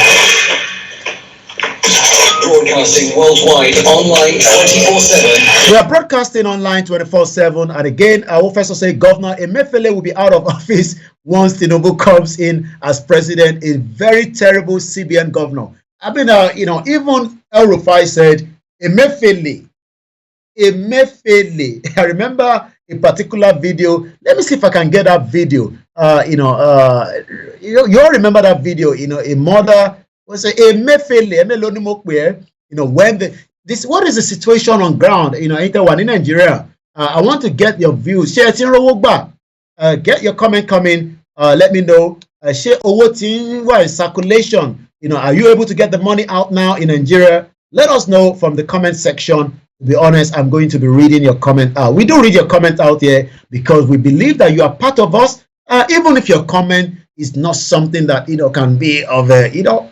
Broadcasting worldwide, online 24/7. We are broadcasting online 24/7. And again, I will first say Governor Emefiele will be out of office once Tinubu comes in as president. A very terrible CBN governor. I mean, even El Rufai said, Emefiele. I remember a particular video. Let me see if I can get that video. You all remember that video, a mother was say, Emefiele, when what is the situation on ground, in Nigeria? I want to get your views. Share get your comment coming. Let me know. Share in circulation. You know, are you able to get the money out now in Nigeria? Let us know from the comment section. To be honest, I'm going to be reading your comment out. We do read your comment out here because we believe that you are part of us. Even if your comment is not something that, you know, can be of a, you know,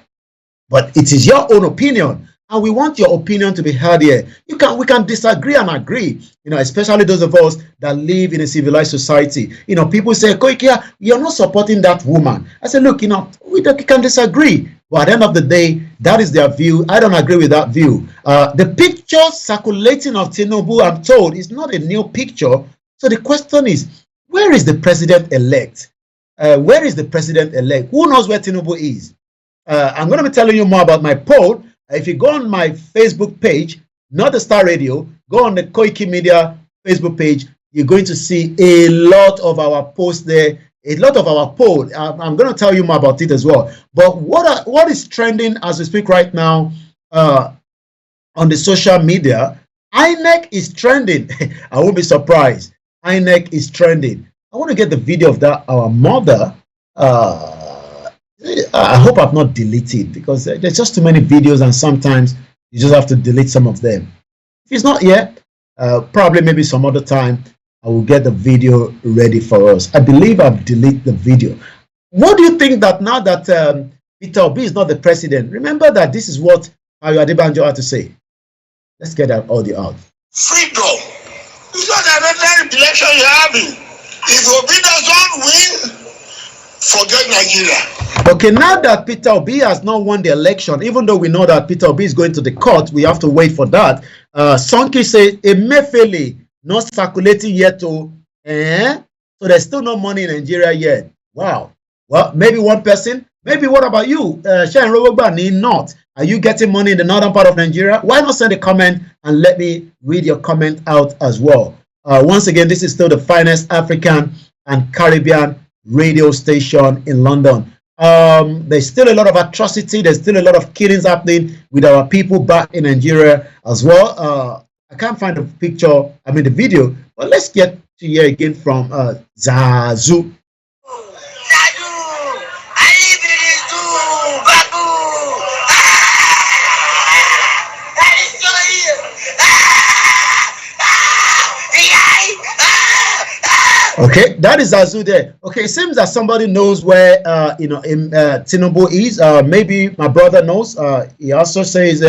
but it is your own opinion. And we want your opinion to be heard here. We can disagree and agree, you know, especially those of us that live in a civilized society. You know, people say, Koiki, you're not supporting that woman. I say, look, you know, we can disagree. But at the end of the day, that is their view. I don't agree with that view. The picture circulating of Tinubu, I'm told, is not a new picture. So the question is, where is the president-elect? Where is the president-elect? Who knows where Tinubu is? I'm going to be telling you more about my poll. If you go on my Facebook page, not the Star Radio, go on the Koiki Media Facebook page, you're going to see a lot of our posts there, a lot of our poll. I'm going to tell you more about it as well. But what is trending as we speak right now on the social media? INEC is trending. I won't be surprised. INEC is trending. I want to get the video of that. Our mother. I hope I've not deleted because there's just too many videos and sometimes you just have to delete some of them. If it's not yet, probably maybe some other time I will get the video ready for us. I believe I've deleted the video. What do you think that now that Peter Obi is not the president? Remember that this is what Ayo Adebanjo had to say. Let's get that audio out. Freedom. It's not another election you're having. If Obi doesn't win, forget Nigeria. Okay, now that Peter Obi has not won the election, even though we know that Peter Obi is going to the court, we have to wait for that. Sonki says, Emefiele not circulating yet. So there's still no money in Nigeria yet. Wow. Well, maybe one person. Maybe what about you? Sharon Robobani, not. Are you getting money in the northern part of Nigeria? Why not send a comment and let me read your comment out as well? Once again, this is still the finest African and Caribbean radio station in London. There's still a lot of atrocity. There's still a lot of killings happening with our people back in Nigeria as well. I can't find the picture, the video, but let's get to hear again from Zazu. Okay, that is Zazu there. Okay, it seems that somebody knows where Tinubu is. Maybe my brother knows. He also says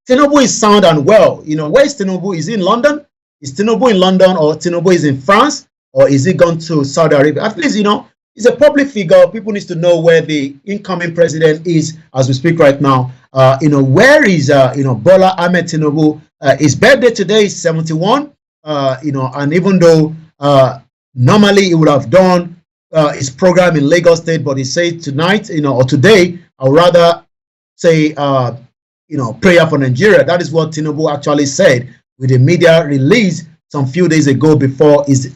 Tinubu is sound and well. You know, where is Tinubu? Is he in London? Is Tinubu in London, or Tinubu is in France, or is he gone to Saudi Arabia? At least, you know, he's a public figure. People need to know where the incoming president is as we speak right now. Where is Bola Ahmed Tinubu? His birthday today is 71. And even though normally he would have done his program in Lagos State, but he said tonight, or today, I would rather say, prayer for Nigeria. That is what Tinubu actually said with a media release some few days ago before his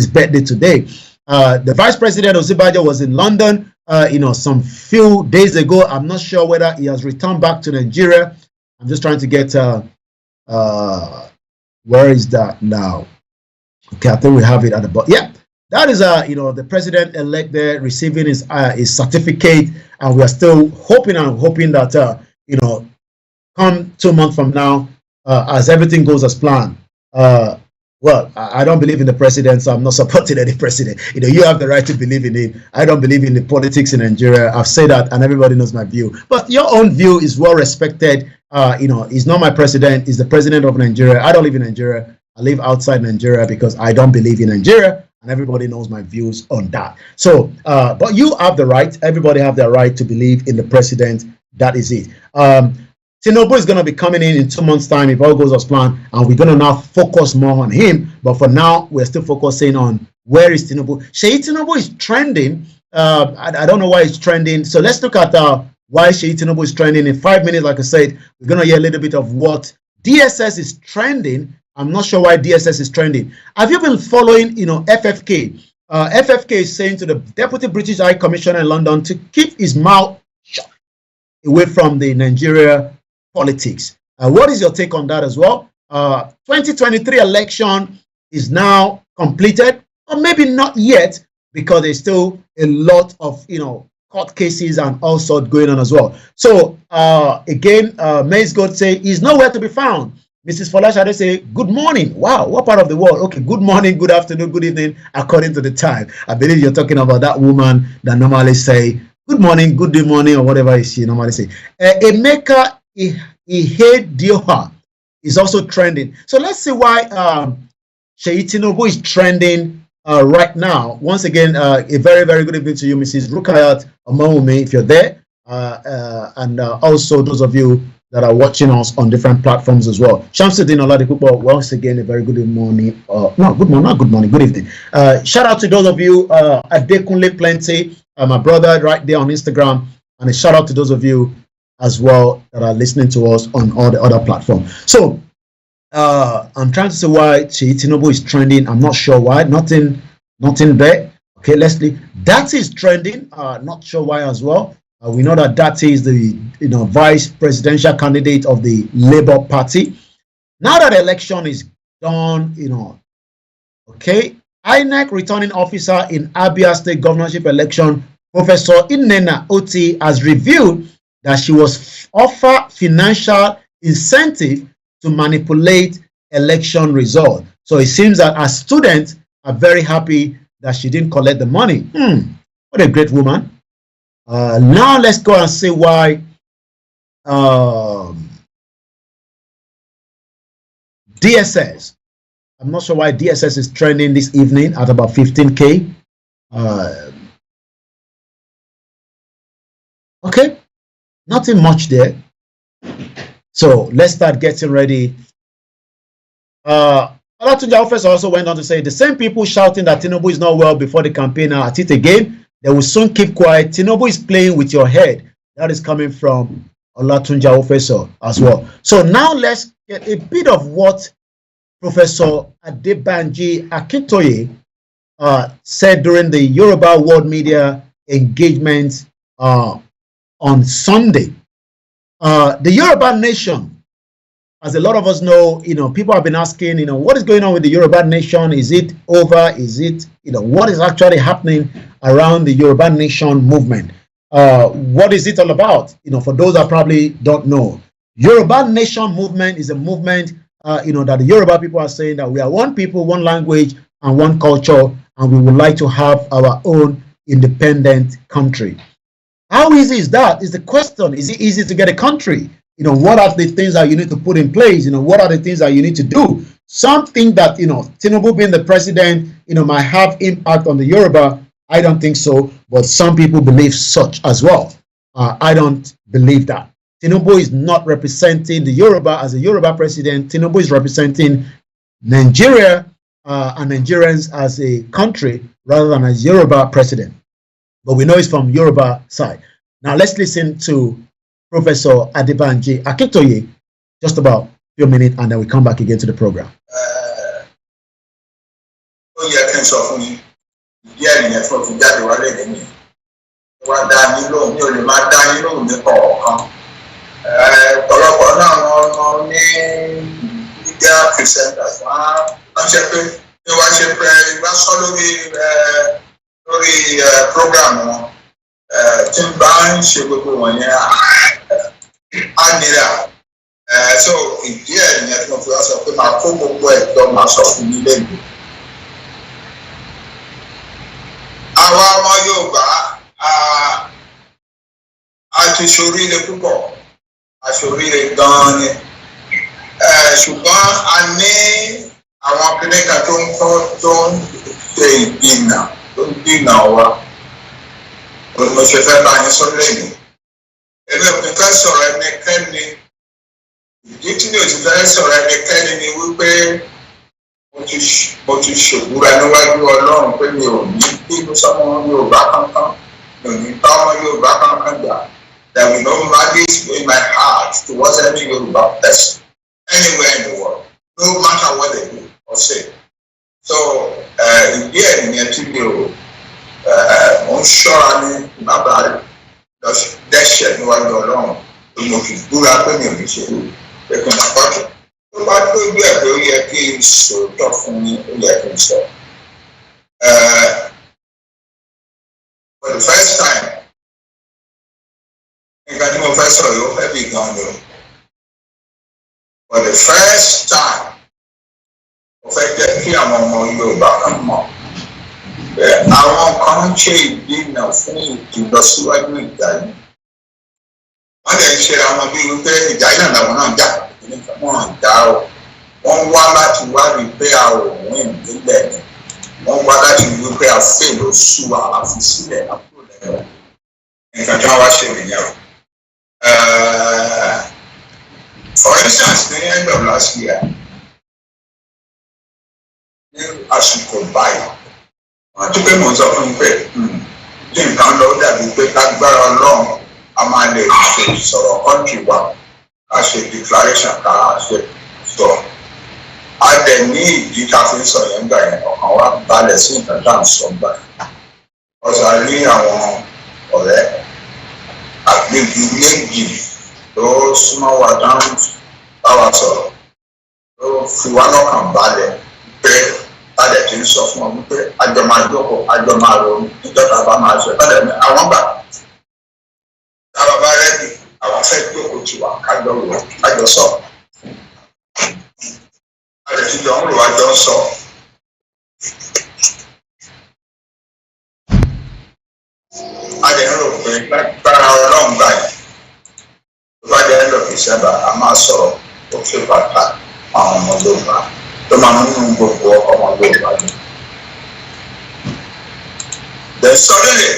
birthday today. The Vice President Osinbajo was in London, some few days ago. I'm not sure whether he has returned back to Nigeria. I'm just trying to get, where is that now? Okay, I think we have it at the bottom. Yeah, that is the president-elect there receiving his certificate, and we are still hoping that come 2 months from now, as everything goes as planned. Well, I don't believe in the president, so I'm not supporting any president. You have the right to believe in it. I don't believe in the politics in Nigeria. I've said that, and everybody knows my view. But your own view is well respected. He's not my president. He's the president of Nigeria. I don't live in Nigeria. I live outside Nigeria because I don't believe in Nigeria, and everybody knows my views on that. So, but you have the right. Everybody have the right to believe in the president. That is it. Tinubu is going to be coming in 2 months' time if all goes as planned, and we're going to now focus more on him. But for now, we're still focusing on where is Tinubu. Sheyi Tinubu is trending. I don't know why it's trending. So let's look at why Sheyi Tinubu is trending. In 5 minutes, like I said, we're going to hear a little bit of what DSS is trending. I'm not sure why DSS is trending. Have you been following, FFK? FFK is saying to the Deputy British High Commissioner in London to keep his mouth shut away from the Nigeria politics. What is your take on that as well? 2023 election is now completed, or maybe not yet, because there's still a lot of court cases and all sorts going on as well. So again, Mace God say he's nowhere to be found. Mrs. Folashade say, good morning. Wow, what part of the world? Okay, good morning, good afternoon, good evening, according to the time. I believe you're talking about that woman that normally say good morning, good morning, or whatever she normally say. Emeka Ihe Dioha is also trending. So let's see why Seyi Tinubu is trending right now. Once again, a very, very good evening to you, Mrs. Rukayat Omawumi, if you're there, and also those of you that are watching us on different platforms as well. Shamsuddin Oladipupo, once again, a very good morning. Good evening. Shout out to those of you, Adekunle Plenty, my brother right there on Instagram, and a shout out to those of you as well that are listening to us on all the other platforms. So I'm trying to say why Seyi Tinubu is trending. I'm not sure why. Nothing there. Okay, let's leave. That is trending. Not sure why as well. We know that that is the vice presidential candidate of the Labour Party. Now that the election is done, okay, INEC returning officer in Abia State governorship election, Professor Inena Oti, has revealed that she was offered financial incentive to manipulate election result. So it seems that as students are very happy that she didn't collect the money. What a great woman. Now let's go and see why DSS. I'm not sure why DSS is trending this evening at about 15K. Okay, nothing much there. So let's start getting ready. Olatunji Officer also went on to say the same people shouting that Tinubu is not well before the campaign are at it again. They will soon keep quiet. Tinubu is playing with your head. That is coming from Olatunji Officer as well. So now let's get a bit of what Professor Adebanji Akintoye said during the Yoruba World Media engagement on Sunday. The Yoruba Nation, as a lot of us know, people have been asking, what is going on with the Yoruba Nation? Is it over? Is it, what is actually happening around the Yoruba Nation movement? What is it all about? For those that probably don't know, Yoruba Nation movement is a movement, that the Yoruba people are saying that we are one people, one language, and one culture, and we would like to have our own independent country. How easy is that? Is the question. Is it easy to get a country? What are the things that you need to put in place? What are the things that you need to do? Something that, Tinubu being the president, might have impact on the Yoruba. I don't think so, but some people believe such as well. I don't believe that. Tinubu is not representing the Yoruba as a Yoruba president. Tinubu is representing Nigeria and Nigerians as a country rather than as Yoruba president. But we know it's from Yoruba side. Now let's listen to Professor Adebanji Akintoye just about a few minutes, and then we come back again to the program. lórí program wọn tí n bá ń ṣe gbogbo wọn yẹn á nira so ìdí ẹ̀ nìyẹn tí mo fi wá sọ pé máa kó gbogbo ẹ̀ lọ máa sọ fún mi lẹ́nu. àwa ọmọ Yorùbá a ti ṣoríire púpọ̀ a ṣoríire gan-an ni ṣùgbọ́n a ní àwọn akẹ́kọ̀ọ́ tó ń ṣe ìdènà tó ń dènà wa mo ṣe fẹ́ bá yín sọ lẹ́yìn èmi ò ní fẹ́ sọ̀rọ̀ ẹnikẹ́ni ìdí tí mi ò ti fẹ́ sọ̀rọ̀ ẹnikẹ́ni ni wípé mo ti ṣògbúra níwájú Ọlọ́run pé mi ò ní bínú sọ́mọ Yorùbá kankan mi ò ní bá ọmọ Yorùbá kankan jà there will no malice in my heart towards any Yoruba person anywhere in the world no matter what they do or say so ìdí ẹ̀ nìyẹn tí mi ò mo ń ṣọ́ra ní bàbá dẹ́ṣẹ̀ níwájú Ọlọ́run mo fi búra pé mi ò ní ṣe pé kí n máa pàtó bá lójú ẹ̀ pé ó yẹ kí n sòótọ́ fún mi ó yẹ kí n sọ. For the first time nǹkan tí mo fẹ́ sọ yóò fẹ́ bí gan ni o. For the first time mo fẹ́ jẹ́ kí àwọn ọmọ Yorùbá kan mọ̀ pé àwọn kan ń ṣe ìdènà fún ìlọsíwájú ìjà yìí. Wọ́n lè ṣe àwọn bíi wípé ìjà yìí náà làwọn náà jà wọ́n jà o. Wọ́n wá láti wá rí pé a ò mú ìdílé ni. Wọ́n wá láti rí pé a fẹ́ ló sú wa àfi sílẹ̀ àpò lẹ́yìn. Nǹkan tí wọ́n wá ṣe nìyẹn o. For instance, ní end of last year, ní àsìkò báyìí, wọ́n tún pé mò ń sọ fún pé tí nǹkan lọ dàbí pé lágbára Ọlọ́run a máa lè sọ̀rọ̀ country wa ká ṣe declaration ká ṣe sọ. A dẹ̀ ní ìdí ká fi ń sọ yẹn gbà yẹn ọkàn wa balẹ̀ sí nǹkan tá à ń sọ gbà. Ọ̀sán rí àwọn ọ̀rẹ́ àgbègbè méjì ló súnmọ́ wa dáhùn báwa sọ̀rọ̀ ló fi wá lọ́kàn balẹ̀ pé tàdé tí ń sọ fún ọ wípé àjọ máa jókòó àjọ máa ronú níjọba bá máa ṣe tàdé ní àwọn gbà táwa bá rẹ́dì àwọn fẹ́ jókòó tiwa kájọ rò kájọ sọ tàdé tí jọ ń rò àjọ sọ. Adé ń rò pé lágbára Ọlọ́run gbà yìí. Bá jẹ́ end of December, a máa sọ̀rọ̀ tó fi bàtà àwọn ọmọ Yorùbá tó máa mú gbogbo ọmọ Yorùbá ní. Then suddenly,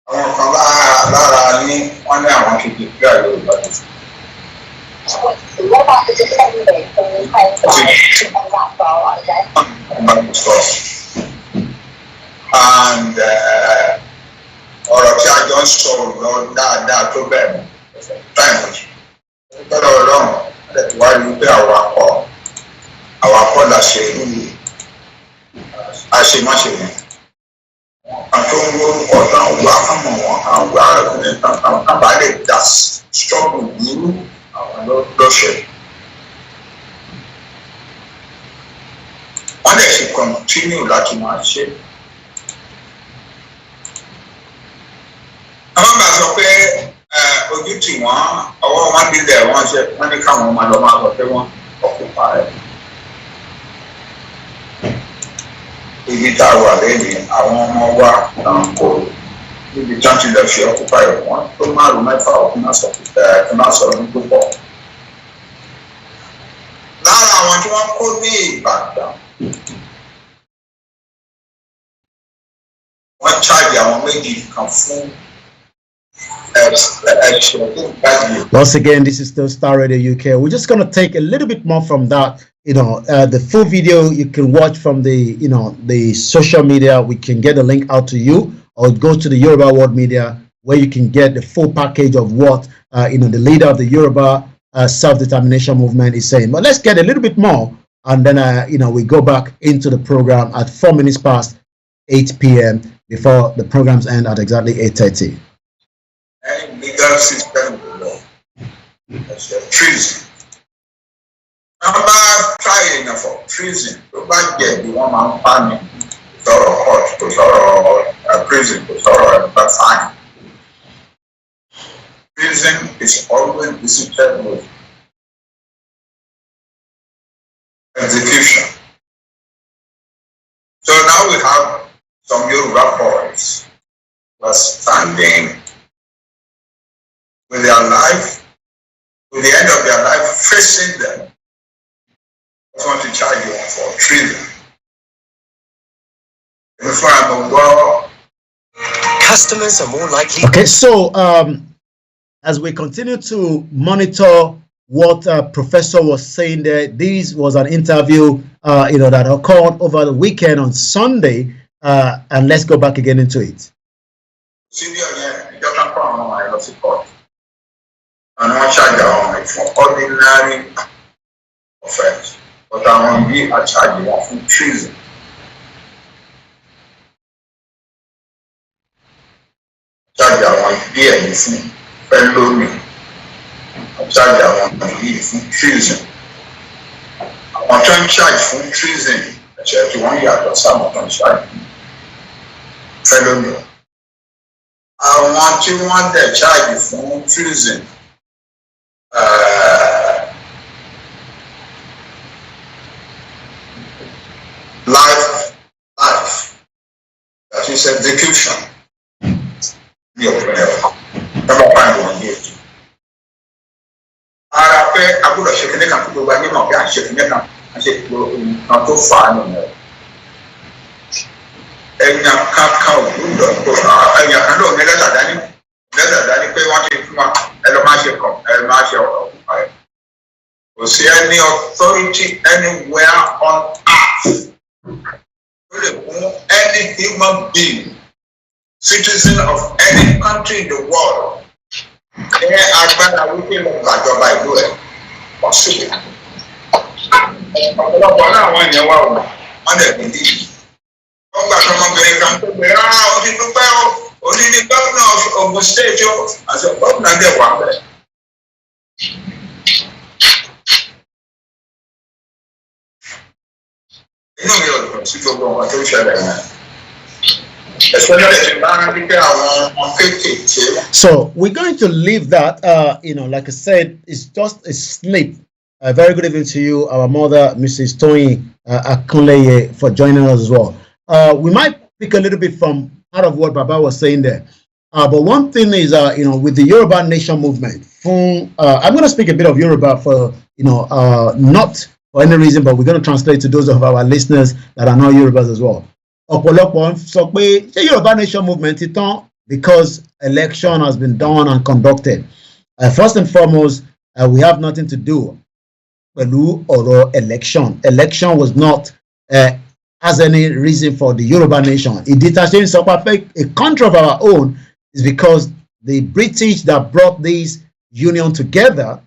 àwọn kan lára ní wọ́n ní àwọn kìkì kí àyè Yorùbá ní. And ọ̀rọ̀ tí a jọ ń sọ̀rọ̀ lọ dáadáa tó bẹ̀rẹ̀ táìmù tọ́lọ̀ Ọlọ́run ẹ̀tọ́ wá rí pé àwakọ̀ la ṣe irú àṣemáṣe yẹn. Àti ohun orúkọ táwọn wá àmọ̀ wọn àwọn wá ẹ̀kùnrin táwọn bá lè dá struggle nínú àwọn lọ́sẹ̀. Wọ́n lè ṣe continue láti máa ṣe. Àwọn bá sọ pé ojú tì wọ́n ọwọ́ wọn dílẹ̀ wọ́n ṣe wọ́n ní káwọn ọmọ lọ máa sọ pé wọ́n ọkùnfà rẹ̀. Ibi tá a wà lẹ́yìn àwọn ọmọ wa náà kò níbi tí wọ́n ti lọ ṣe ọkùnfà rẹ̀ wọ́n tó márùn-ún mẹ́fà ọkùnrin náà sọ ọdún tó pọ̀. Lára àwọn tí wọ́n kó ní Ìbàdàn wọ́n ṣáàjì àwọn méjì kan fún. Once again, this is still Star Radio UK. We're just going to take a little bit more from that. The full video you can watch from the social media. We can get the link out to you, or go to the Yoruba World Media where you can get the full package of what the leader of the Yoruba self-determination movement is saying. But let's get a little bit more, and then we go back into the program at 4 minutes past 8 p.m. before the programs end at exactly 8:30. Any legal system below treason. Number trying for treason to back get the one man family to sort of court, to sort of prison, to sort of fine. Prison is always visited with execution. So now we have some Yoruba boys who are standing with their life, with the end of their life facing them. I want to charge you for treason. Customers are more likely. Okay, so as we continue to monitor what Professor was saying there, this was an interview that occurred over the weekend on Sunday, and let's go back again into it. And I charge on for ordinary offense, but I want to be a charge for treason. Charge on be anything Olayomi charge àwọn yìí fún treason. Àwọn tó ń charge fún treason ẹ̀ṣẹ̀ tí wọ́n yàtọ̀ sáwọn tó ń charge Olayomi. Àwọn tí wọ́n dẹ̀ charge fún treason life, that is execution. Number one, ara pé agbọ́dọ̀ ṣe kíní kan tó gba ní mọ̀ pé à ń ṣe kíní kan à ń ṣe kan tó fà á nìyẹn. Ẹ̀yàn kankan ò gbúdọ̀ tó ẹ̀yàn kan lóò ní lẹ́tà dání pé wọ́n ti fún wa ẹ lọ máa ṣe kàn ẹ máa ṣe ọ̀rọ̀ òkúta ẹ̀. Kò sí any authority anywhere on earth who lè fún any human being, citizen of any country in the world, ní agbára wípé mo gbàjọba ìlú ẹ̀ wọ́n sì lè. Ọ̀pọ̀lọpọ̀ náà àwọn ènìyàn wà wọ́n lè bí i. Wọ́n gbà tó ọmọbìnrin kan tó gbé ó ti dúpẹ́ ó ní ní gómìnà Ogun State ó àti gómìnà dẹ̀ wà bẹ́ẹ̀. Inú mi ò dùn sí gbogbo ọmọ tó ń ṣẹlẹ̀ náà. So we're going to leave that. Like I said, it's just a slip. Very good evening to you, our mother, Mrs. Toyin Akunleye, for joining us as well. We might pick a little bit from part of what Baba was saying there. But one thing is, with the Yoruba Nation movement, I'm going to speak a bit of Yoruba for, not for any reason, but we're going to translate to those of our listeners that are not Yorubas as well. Ọ̀pọ̀lọpọ̀ sọ pé ṣé Yoruba Nation movement ti tán because election has been done and conducted. First and foremost, we have nothing to do pẹ̀lú ọ̀rọ̀ election. Election was not has any reason for the Yoruba Nation. Ìdí tá a ṣe ń sọ pé a country of our own is because the British that brought this union together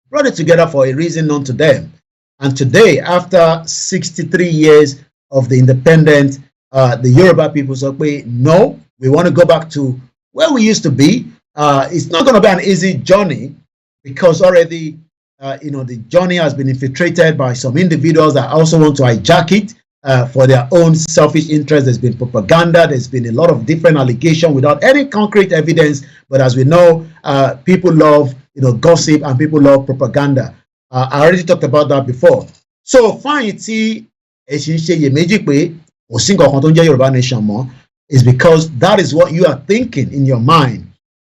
brought it together for a reason known to them. And today, after 63 years of the independent, the Yoruba people say, no, we want to go back to where we used to be. It's not going to be an easy journey because already, the journey has been infiltrated by some individuals that also want to hijack it for their own selfish interest. There's been propaganda. There's been a lot of different allegations without any concrete evidence. But as we know, people love, gossip and people love propaganda. I already talked about that before. So, fine, Yoruba Nation is because that is what you are thinking in your mind.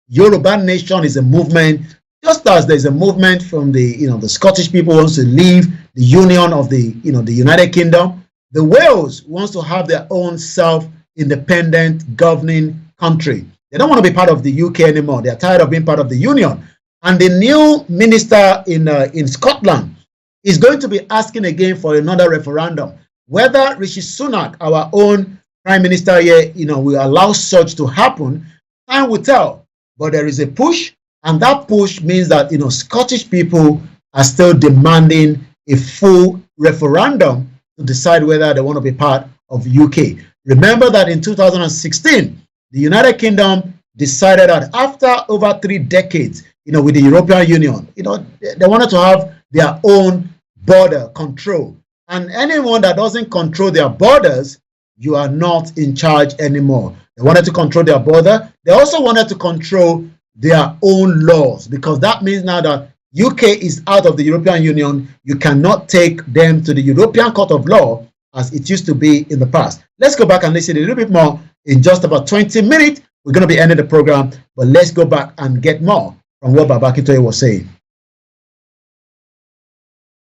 Yoruba Nation is a movement, just as there's a movement from the Scottish people wants to leave the union of the United Kingdom. The Wales wants to have their own self-independent governing country. They don't want to be part of the UK anymore. They're tired of being part of the union. And the new minister in Scotland is going to be asking again for another referendum. Whether Rishi Sunak, our own prime minister here, will allow such to happen, time will tell. But there is a push, and that push means that Scottish people are still demanding a full referendum to decide whether they want to be part of UK. Remember that in 2016, the United Kingdom decided that after over 3 decades, with the European Union, they wanted to have their own border control. And anyone that doesn't control their borders, you are not in charge anymore. They wanted to control their border. They also wanted to control their own laws, because that means now that UK is out of the European Union, you cannot take them to the European Court of Law as it used to be in the past. Let's go back and listen a little bit more in just about 20 minutes. We're going to be ending the program, but let's go back and get more from what Baba Akintoye was saying.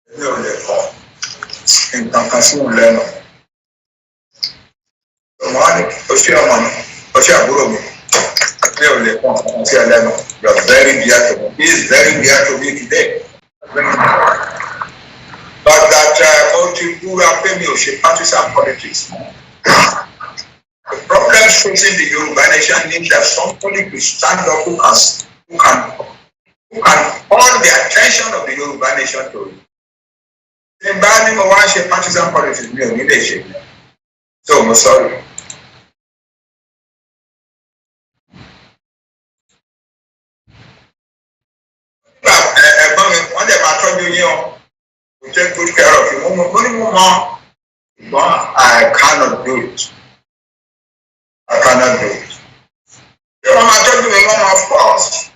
You're very dear to me. He is very dear to me today. But that partisan politics. The problems facing the Yoruba nation needs that somebody to stand up who can call the attention of the Yoruba nation to it. The banning of one partisan politics, so I'm sorry. We take good care of you. Mama, I cannot do it. I cannot do it. You know, I told you, Mama, of course,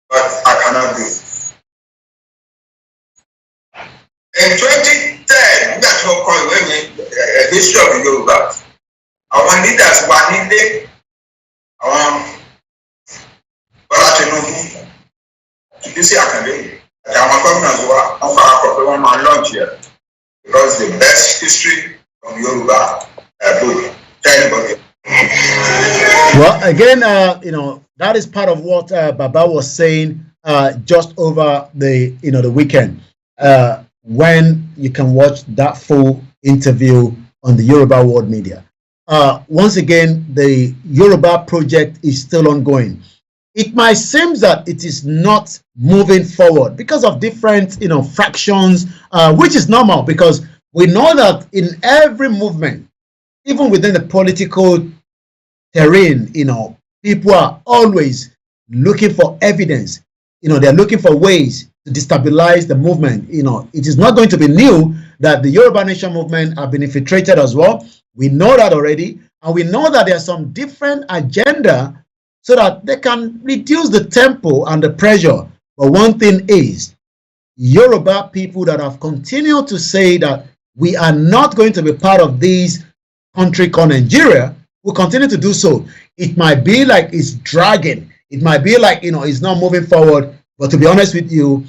but I cannot do it. In 2010, that's what called a history of Yoruba. Our leaders were needed. This year, I can do it. I'm coming as well. I'm going to launch here because the best history of Yoruba book. Well, again, that is part of what Baba was saying just over the the weekend. When you can watch that full interview on the Yoruba World Media. Once again, the Yoruba project is still ongoing. It might seem that it is not moving forward because of different, fractions, which is normal because we know that in every movement, even within the political terrain, people are always looking for evidence. They're looking for ways to destabilize the movement. It is not going to be new that the Yoruba Nation movement have been infiltrated as well. We know that already, and we know that there's some different agenda so that they can reduce the tempo and the pressure. But one thing is, Yoruba people that have continued to say that we are not going to be part of this country called Nigeria will continue to do so. It might be like it's dragging. It might be like, it's not moving forward. But to be honest with you,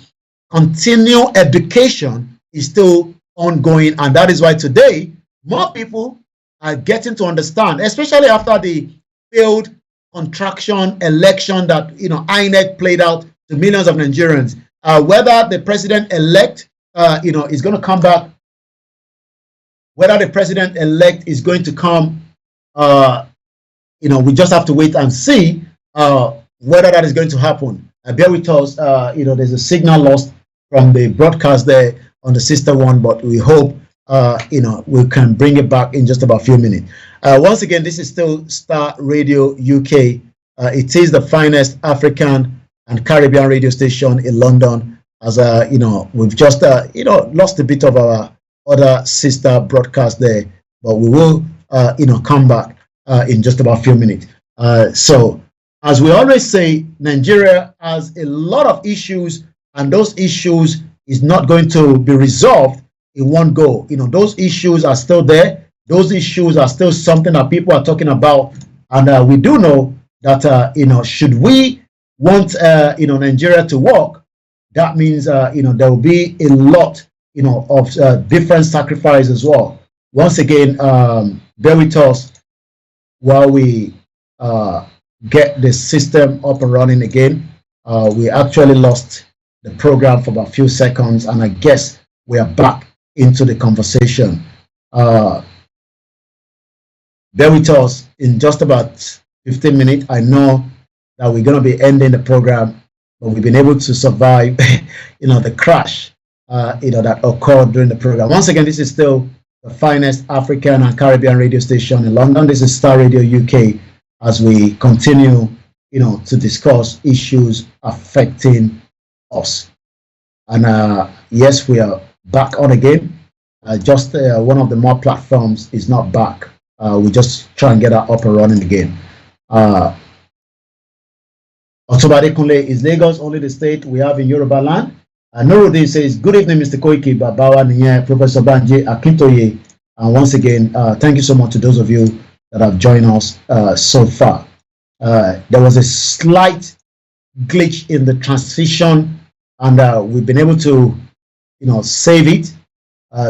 continual education is still ongoing. And that is why today, more people are getting to understand, especially after the failed contraction election that, INEC played out to millions of Nigerians, whether the president-elect, is going to come back, whether the president-elect is going to come, we just have to wait and see whether that is going to happen. Bear with us, there's a signal lost from the broadcast there on the sister one, but we hope, we can bring it back in just about a few minutes. Once again, this is still Star Radio UK. It is the finest African and Caribbean radio station in London. As we've just, lost a bit of our other sister broadcast there, but we will, come back in just about a few minutes. So, as we always say, Nigeria has a lot of issues, and those issues is not going to be resolved in one go. Those issues are still there. Those issues are still something that people are talking about, and we do know that should we want Nigeria to work, that means there will be a lot of different sacrifices as well. Once again, bear with us while we get the system up and running again. We actually lost the program for about a few seconds, and I guess we are back into the conversation. Bear with us in just about 15 minutes. I know that we're going to be ending the program, but we've been able to survive, the crash, that occurred during the program. Once again, this is still the finest African and Caribbean radio station in London. This is Star Radio UK, as we continue, to discuss issues affecting us. And yes, we are back on again. Just one of the more platforms is not back. We just try and get that up and running again. Otobade Kunle, is Lagos only the state we have in Yoruba land? Nuruddin says, good evening, Mr. Koiki, Babawa Niye, Professor Banje Akintoye. And once again, thank you so much to those of you that have joined us so far. There was a slight glitch in the transition, and we've been able to, save it.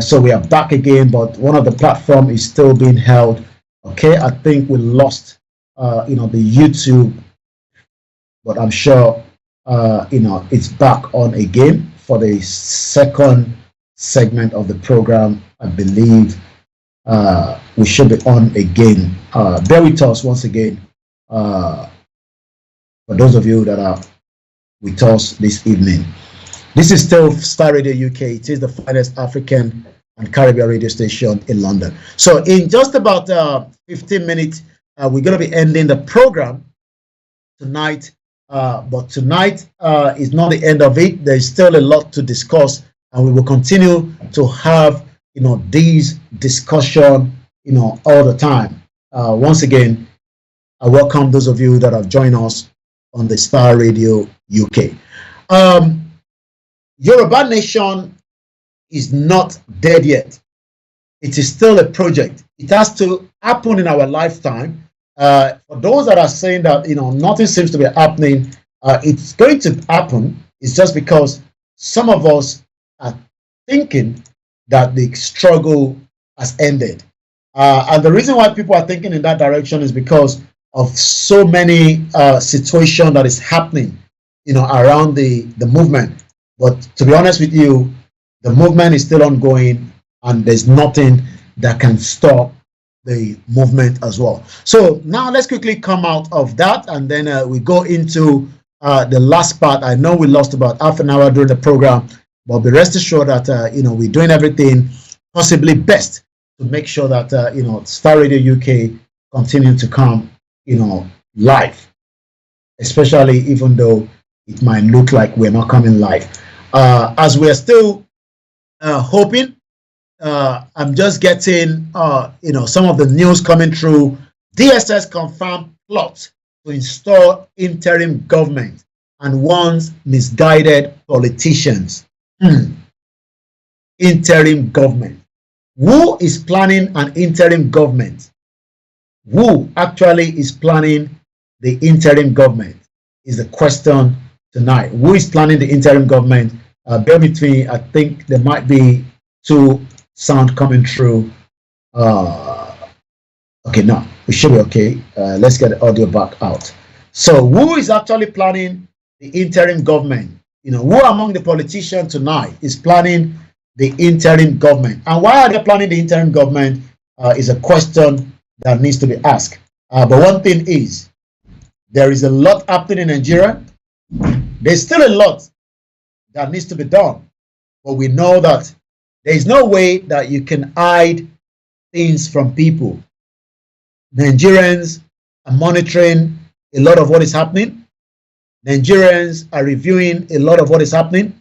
So we are back again, but one of the platform is still being held. Okay, I think we lost, the YouTube, but I'm sure, it's back on again for the second segment of the program. I believe we should be on again. Bear with us once again. For those of you that are with us this evening. This is still Star Radio UK. It is the finest African and Caribbean radio station in London. So in just about 15 minutes, we're going to be ending the program tonight. But tonight is not the end of it. There's still a lot to discuss, and we will continue to have, these discussion, all the time. Once again, I welcome those of you that have joined us on the Star Radio UK. Yoruba Nation is not dead yet. It is still a project. It has to happen in our lifetime. For those that are saying that nothing seems to be happening, it's going to happen. It's just because some of us are thinking that the struggle has ended. And the reason why people are thinking in that direction is because of so many situations that is happening, around the movement. But to be honest with you, the movement is still ongoing, and there's nothing that can stop the movement as well. So now let's quickly come out of that, and then we go into the last part. I know we lost about half an hour during the program, but be rest assured that we're doing everything possibly best to make sure that Star Radio UK continue to come live, especially even though it might look like we're not coming live, as we're still hoping. I'm just getting some of the news coming through. DSS confirmed plot to install interim government and warns misguided politicians. Interim government. Who is planning an interim government? Who actually is planning the interim government is the question tonight. Who is planning the interim government? Bear with me. I think there might be two sound coming through. Okay, no, it should be okay. Let's get the audio back out. So who is actually planning the interim government? Who among the politicians tonight is planning the interim government? And why are they planning the interim government is a question that needs to be asked. But one thing is, there is a lot happening in Nigeria. There's still a lot that needs to be done. But we know that there is no way that you can hide things from people. Nigerians are monitoring a lot of what is happening. Nigerians are reviewing a lot of what is happening.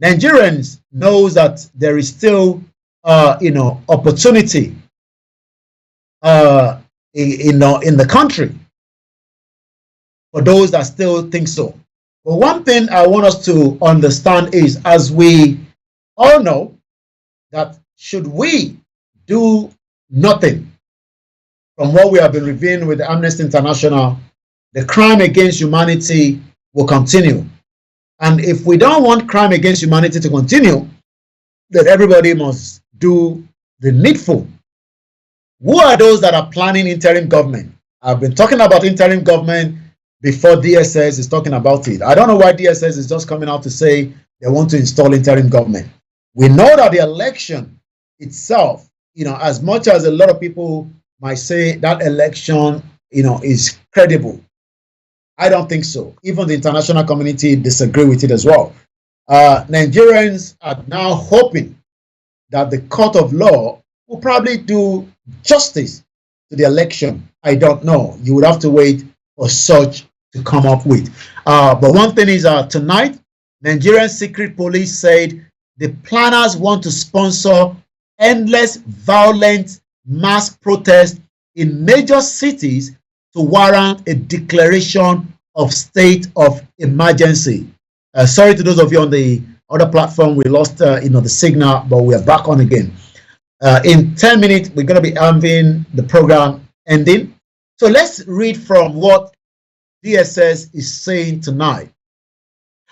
Nigerians knows that there is still, opportunity, in the country for those that still think so. But one thing I want us to understand is, as we all know, that should we do nothing from what we have been reviewing with the Amnesty International, the crime against humanity will continue. And if we don't want crime against humanity to continue, then everybody must do the needful. Who are those that are planning interim government? I've been talking about interim government before DSS is talking about it. I don't know why DSS is just coming out to say they want to install interim government. We know that the election itself, as much as a lot of people might say that election, is credible, I don't think so. Even the international community disagree with it as well. Nigerians are now hoping that the court of law will probably do justice to the election. I don't know. You would have to wait for such to come up with. But one thing is, tonight, Nigerian secret police said the planners want to sponsor endless violent mass protests in major cities to warrant a declaration of state of emergency. Sorry to those of you on the other platform, we lost the signal, but we are back on again. In 10 minutes, we're going to be having the program ending. So let's read from what DSS is saying tonight.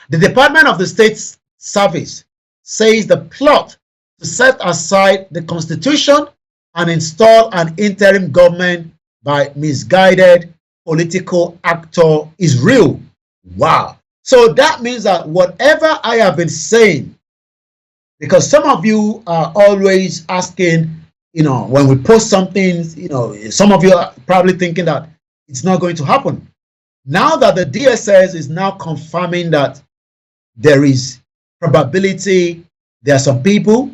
The Department of the State Service says the plot to set aside the Constitution and install an interim government by misguided political actor is real. Wow. So that means that whatever I have been saying, because some of you are always asking, when we post something, some of you are probably thinking that it's not going to happen. Now that the DSS is now confirming that there is probability, there are some people,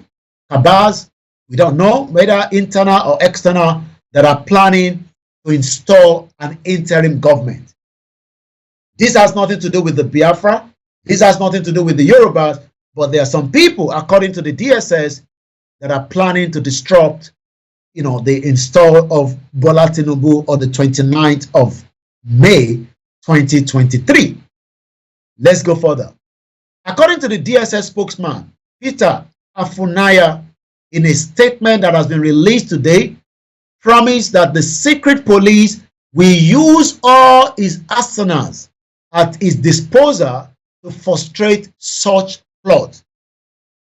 cabals, we don't know whether internal or external, that are planning to install an interim government. This has nothing to do with the Biafra. This has nothing to do with the Yorubas. But there are some people, according to the DSS, that are planning to disrupt, the install of Bola Tinubu on the 29th of May 2023. Let's go further. According to the DSS spokesman, Peter Afunaya, in a statement that has been released today, promised that the secret police will use all its arsenals at its disposal to frustrate such plots.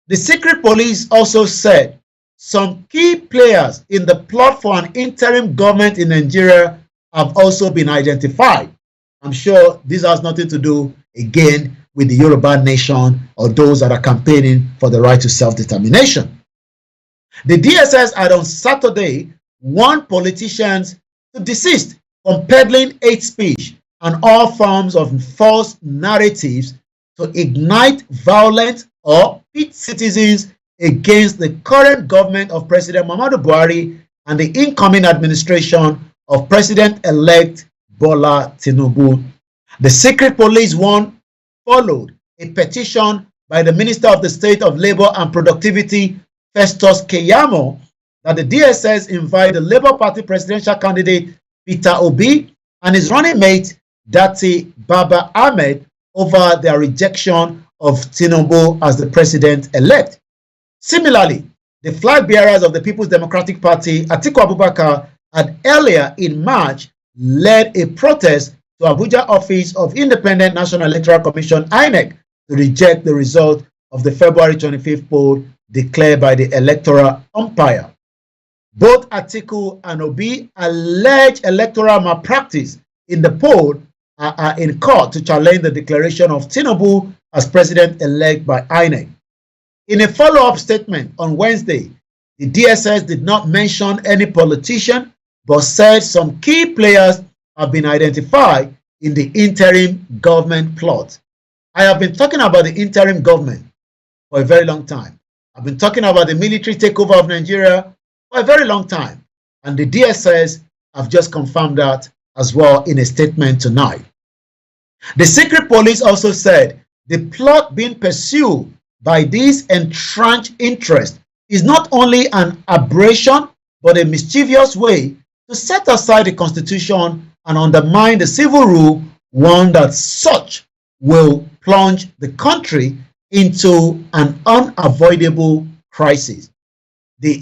The secret police also said some key players in the plot for an interim government in Nigeria have also been identified. I'm sure this has nothing to do, again, with the Yoruba nation or those that are campaigning for the right to self-determination. The DSS had on Saturday warned politicians to desist from peddling hate speech and all forms of false narratives to ignite violence or pit citizens against the current government of President Muhammadu Buhari and the incoming administration of President-elect Bola Tinubu. The secret police one followed a petition by the Minister of the State of Labor and Productivity, Festus Keyamo, that the DSS invite the Labour Party presidential candidate Peter Obi and his running mate Dati Baba Ahmed over their rejection of Tinubu as the president-elect. Similarly, the flag bearers of the People's Democratic Party, Atiku Abubakar, had earlier in March led a protest to Abuja office of Independent National Electoral Commission INEC to reject the result of the February 25th poll declared by the electoral umpire. Both Atiku and Obi allege electoral malpractice in the poll are in court to challenge the declaration of Tinubu as president-elect by INEC. In a follow-up statement on Wednesday, the DSS did not mention any politician, but said some key players have been identified in the interim government plot. I have been talking about the interim government for a very long time. I've been talking about the military takeover of Nigeria for a very long time. And the DSS have just confirmed that as well in a statement tonight. The secret police also said the plot being pursued by these entrenched interests is not only an aberration, but a mischievous way to set aside the Constitution and undermine the civil rule, one that such will plunge the country into an unavoidable crisis. The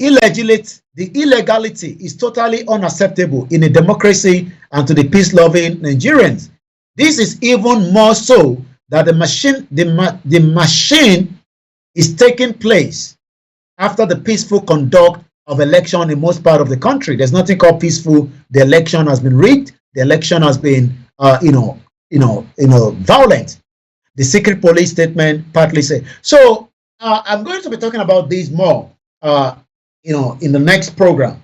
illegality is totally unacceptable in a democracy and to the peace-loving Nigerians. This is even more so that the machine is taking place after the peaceful conduct of election in most part of the country. There's nothing called peaceful. The election has been rigged. The election has been, violent. The secret police statement partly said. So I'm going to be talking about these more, in the next program.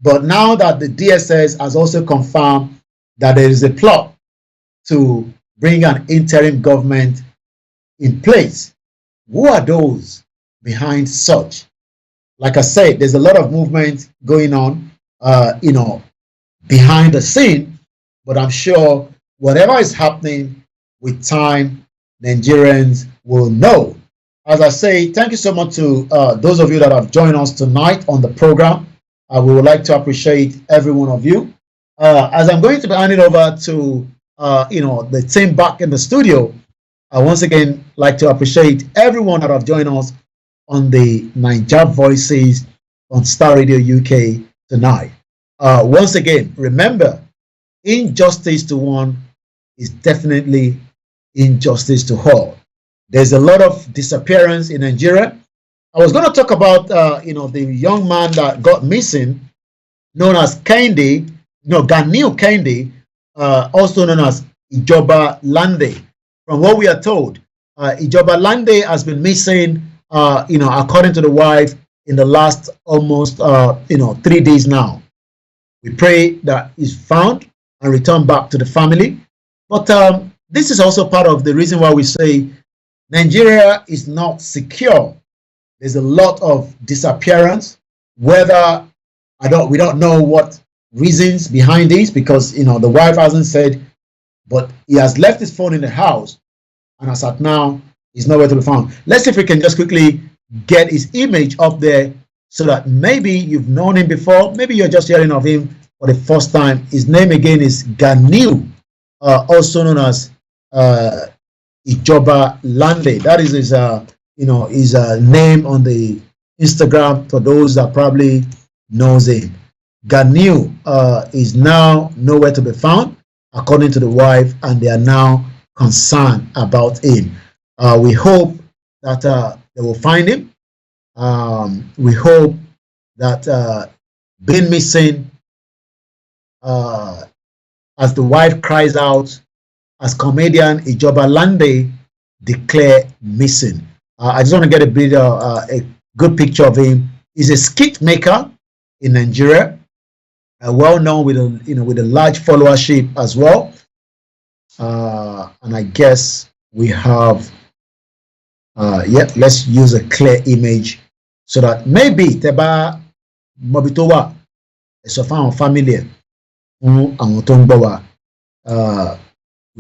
But now that the DSS has also confirmed that there is a plot to bring an interim government in place, who are those behind such? Like I said, there's a lot of movement going on, behind the scene, but I'm sure whatever is happening with time, Nigerians will know. As I say, thank you so much to those of you that have joined us tonight on the program. We would like to appreciate every one of you. As I'm going to be handing over to the team back in the studio, I once again like to appreciate everyone that have joined us on the Naija Voices on Star Radio UK tonight. Once again, remember, injustice to one is definitely injustice to all. There's a lot of disappearance in Nigeria. I was going to talk about, the young man that got missing, known as Ganil Kendi, also known as Ijoba Lande. From what we are told, Ijoba Lande has been missing, according to the wife, in the last almost, 3 days now. We pray that he's found and returned back to the family. But this is also part of the reason why we say Nigeria is not secure. There's a lot of disappearance, whether we don't know what reasons behind this, because the wife hasn't said, but he has left his phone in the house, and as at now He's nowhere to be found. Let's see if we can just quickly get his image up there so that maybe you've known him before. Maybe you're just hearing of him for the first time. His name again is Ganiu, also known as Ijoba Lande. That is his, his name on the Instagram for those that probably knows him. Ganiu is now nowhere to be found, according to the wife, and they are now concerned about him. We hope that they will find him. We hope that being missing, as the wife cries out, as comedian Ijoba Lande declare missing. I just want to get a good picture of him. He's a skit maker in Nigeria, well known with a large followership as well. And I guess we have. Let's use a clear image so that maybe Teba Mobitowa is of our family. We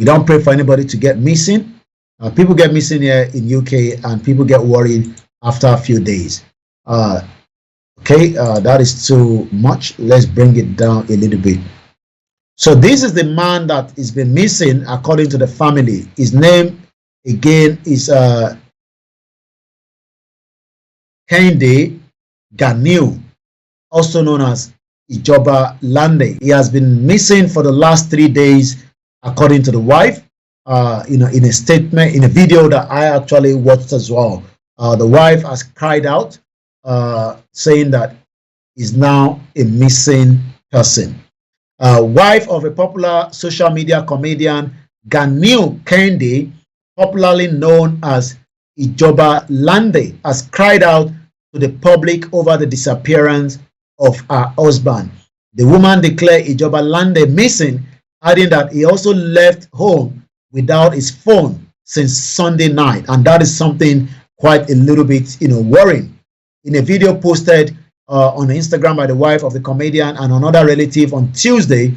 don't pray for anybody to get missing. People get missing here in UK, and people get worried after a few days. That is too much. Let's bring it down a little bit. So this is the man that has been missing, according to the family. His name again is Kende Ganiu, also known as Ijoba Lande. He has been missing for the last 3 days, according to the wife. In a statement, in a video that I actually watched as well. The wife has cried out, saying that he's now a missing person. Wife of a popular social media comedian, Ganiu Kende, popularly known as Ijoba Lande, has cried out to the public over the disappearance of her husband. The woman declared Ijoba Lande missing, adding that he also left home without his phone since Sunday night, and that is something quite a little bit worrying. In a video posted on Instagram by the wife of the comedian and another relative on Tuesday,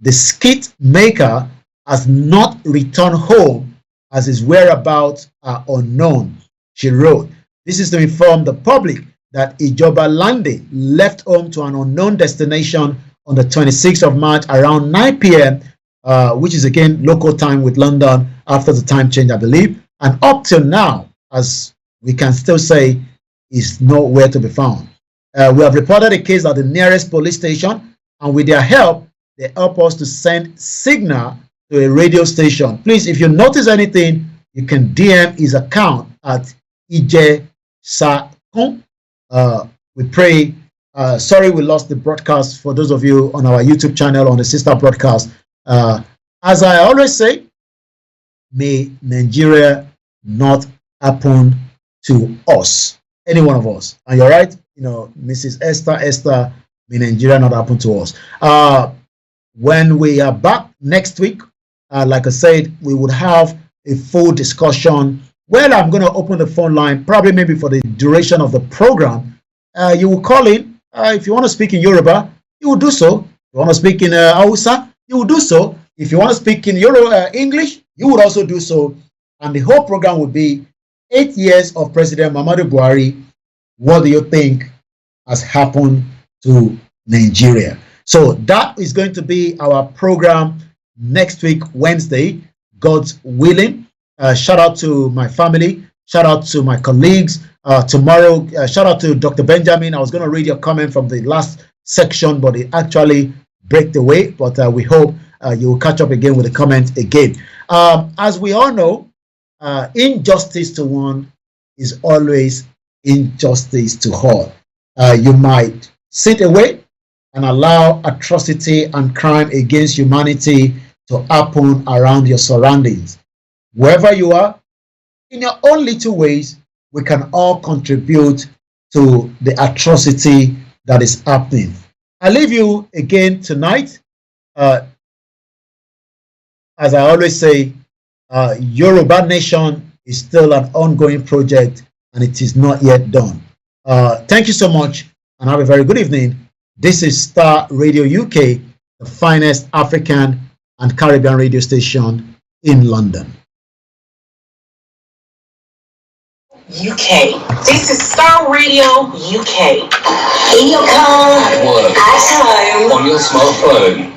the skit maker has not returned home as his whereabouts are unknown. She wrote, "This is to inform the public that Ijoba Lande left home to an unknown destination on the 26th of March around 9 p.m., which is again local time with London after the time change, I believe. And up till now, as we can still say, is nowhere to be found. We have reported a case at the nearest police station, and with their help, they help us to send signal to a radio station. Please, if you notice anything, you can DM his account at Ije Sakun. We pray. Sorry we lost the broadcast for those of you on our YouTube channel on the sister broadcast. As I always say, may Nigeria not happen to us, any one of us. And you're right, Mrs. Esther, may Nigeria not happen to us. When we are back next week, like I said, we would have a full discussion. Well, I'm going to open the phone line, probably maybe for the duration of the program. You will call in. If you want to speak in Yoruba, you will do so. If you want to speak in Hausa, you will do so. If you want to speak in English, you would also do so. And the whole program will be 8 years of President Muhammadu Buhari. What do you think has happened to Nigeria? So that is going to be our program next week, Wednesday, God's willing. Shout out to my family. Shout out to my colleagues. Tomorrow, shout out to Dr. Benjamin. I was going to read your comment from the last section, but it actually break the way. But we hope you will catch up again with the comment again. As we all know, injustice to one is always injustice to all. You might sit away and allow atrocity and crime against humanity to happen around your surroundings. Wherever you are, in your own little ways, we can all contribute to the atrocity that is happening. I leave you again tonight. As I always say, Yoruba Nation is still an ongoing project and it is not yet done. Thank you so much and have a very good evening. This is Star Radio UK, the finest African and Caribbean radio station in London. UK. This is Star Radio UK. In your car, At work. at home, On your smartphone.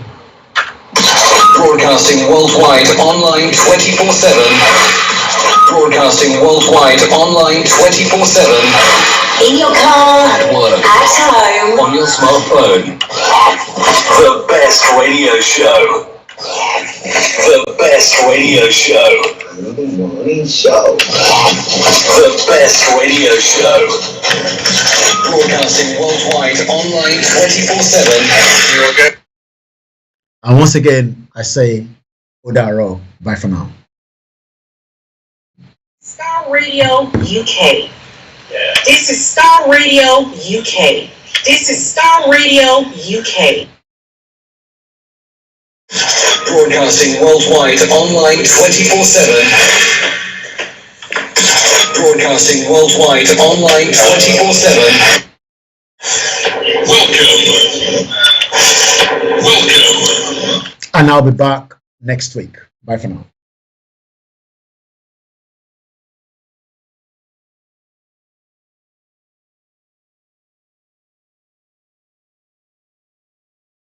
Broadcasting worldwide online 24/7. Broadcasting worldwide online 24/7. in your car, At work. at home. On your smartphone. The best radio show. The best radio show. Another morning show. The best radio show. Broadcasting worldwide online 24/7. And once again, I say, Odaro, bye for now. Star Radio UK. This is Star Radio UK. This is Star Radio UK. Broadcasting worldwide online 24/7. Broadcasting worldwide online 24/7. Welcome. Welcome. And I'll be back next week. Bye for now.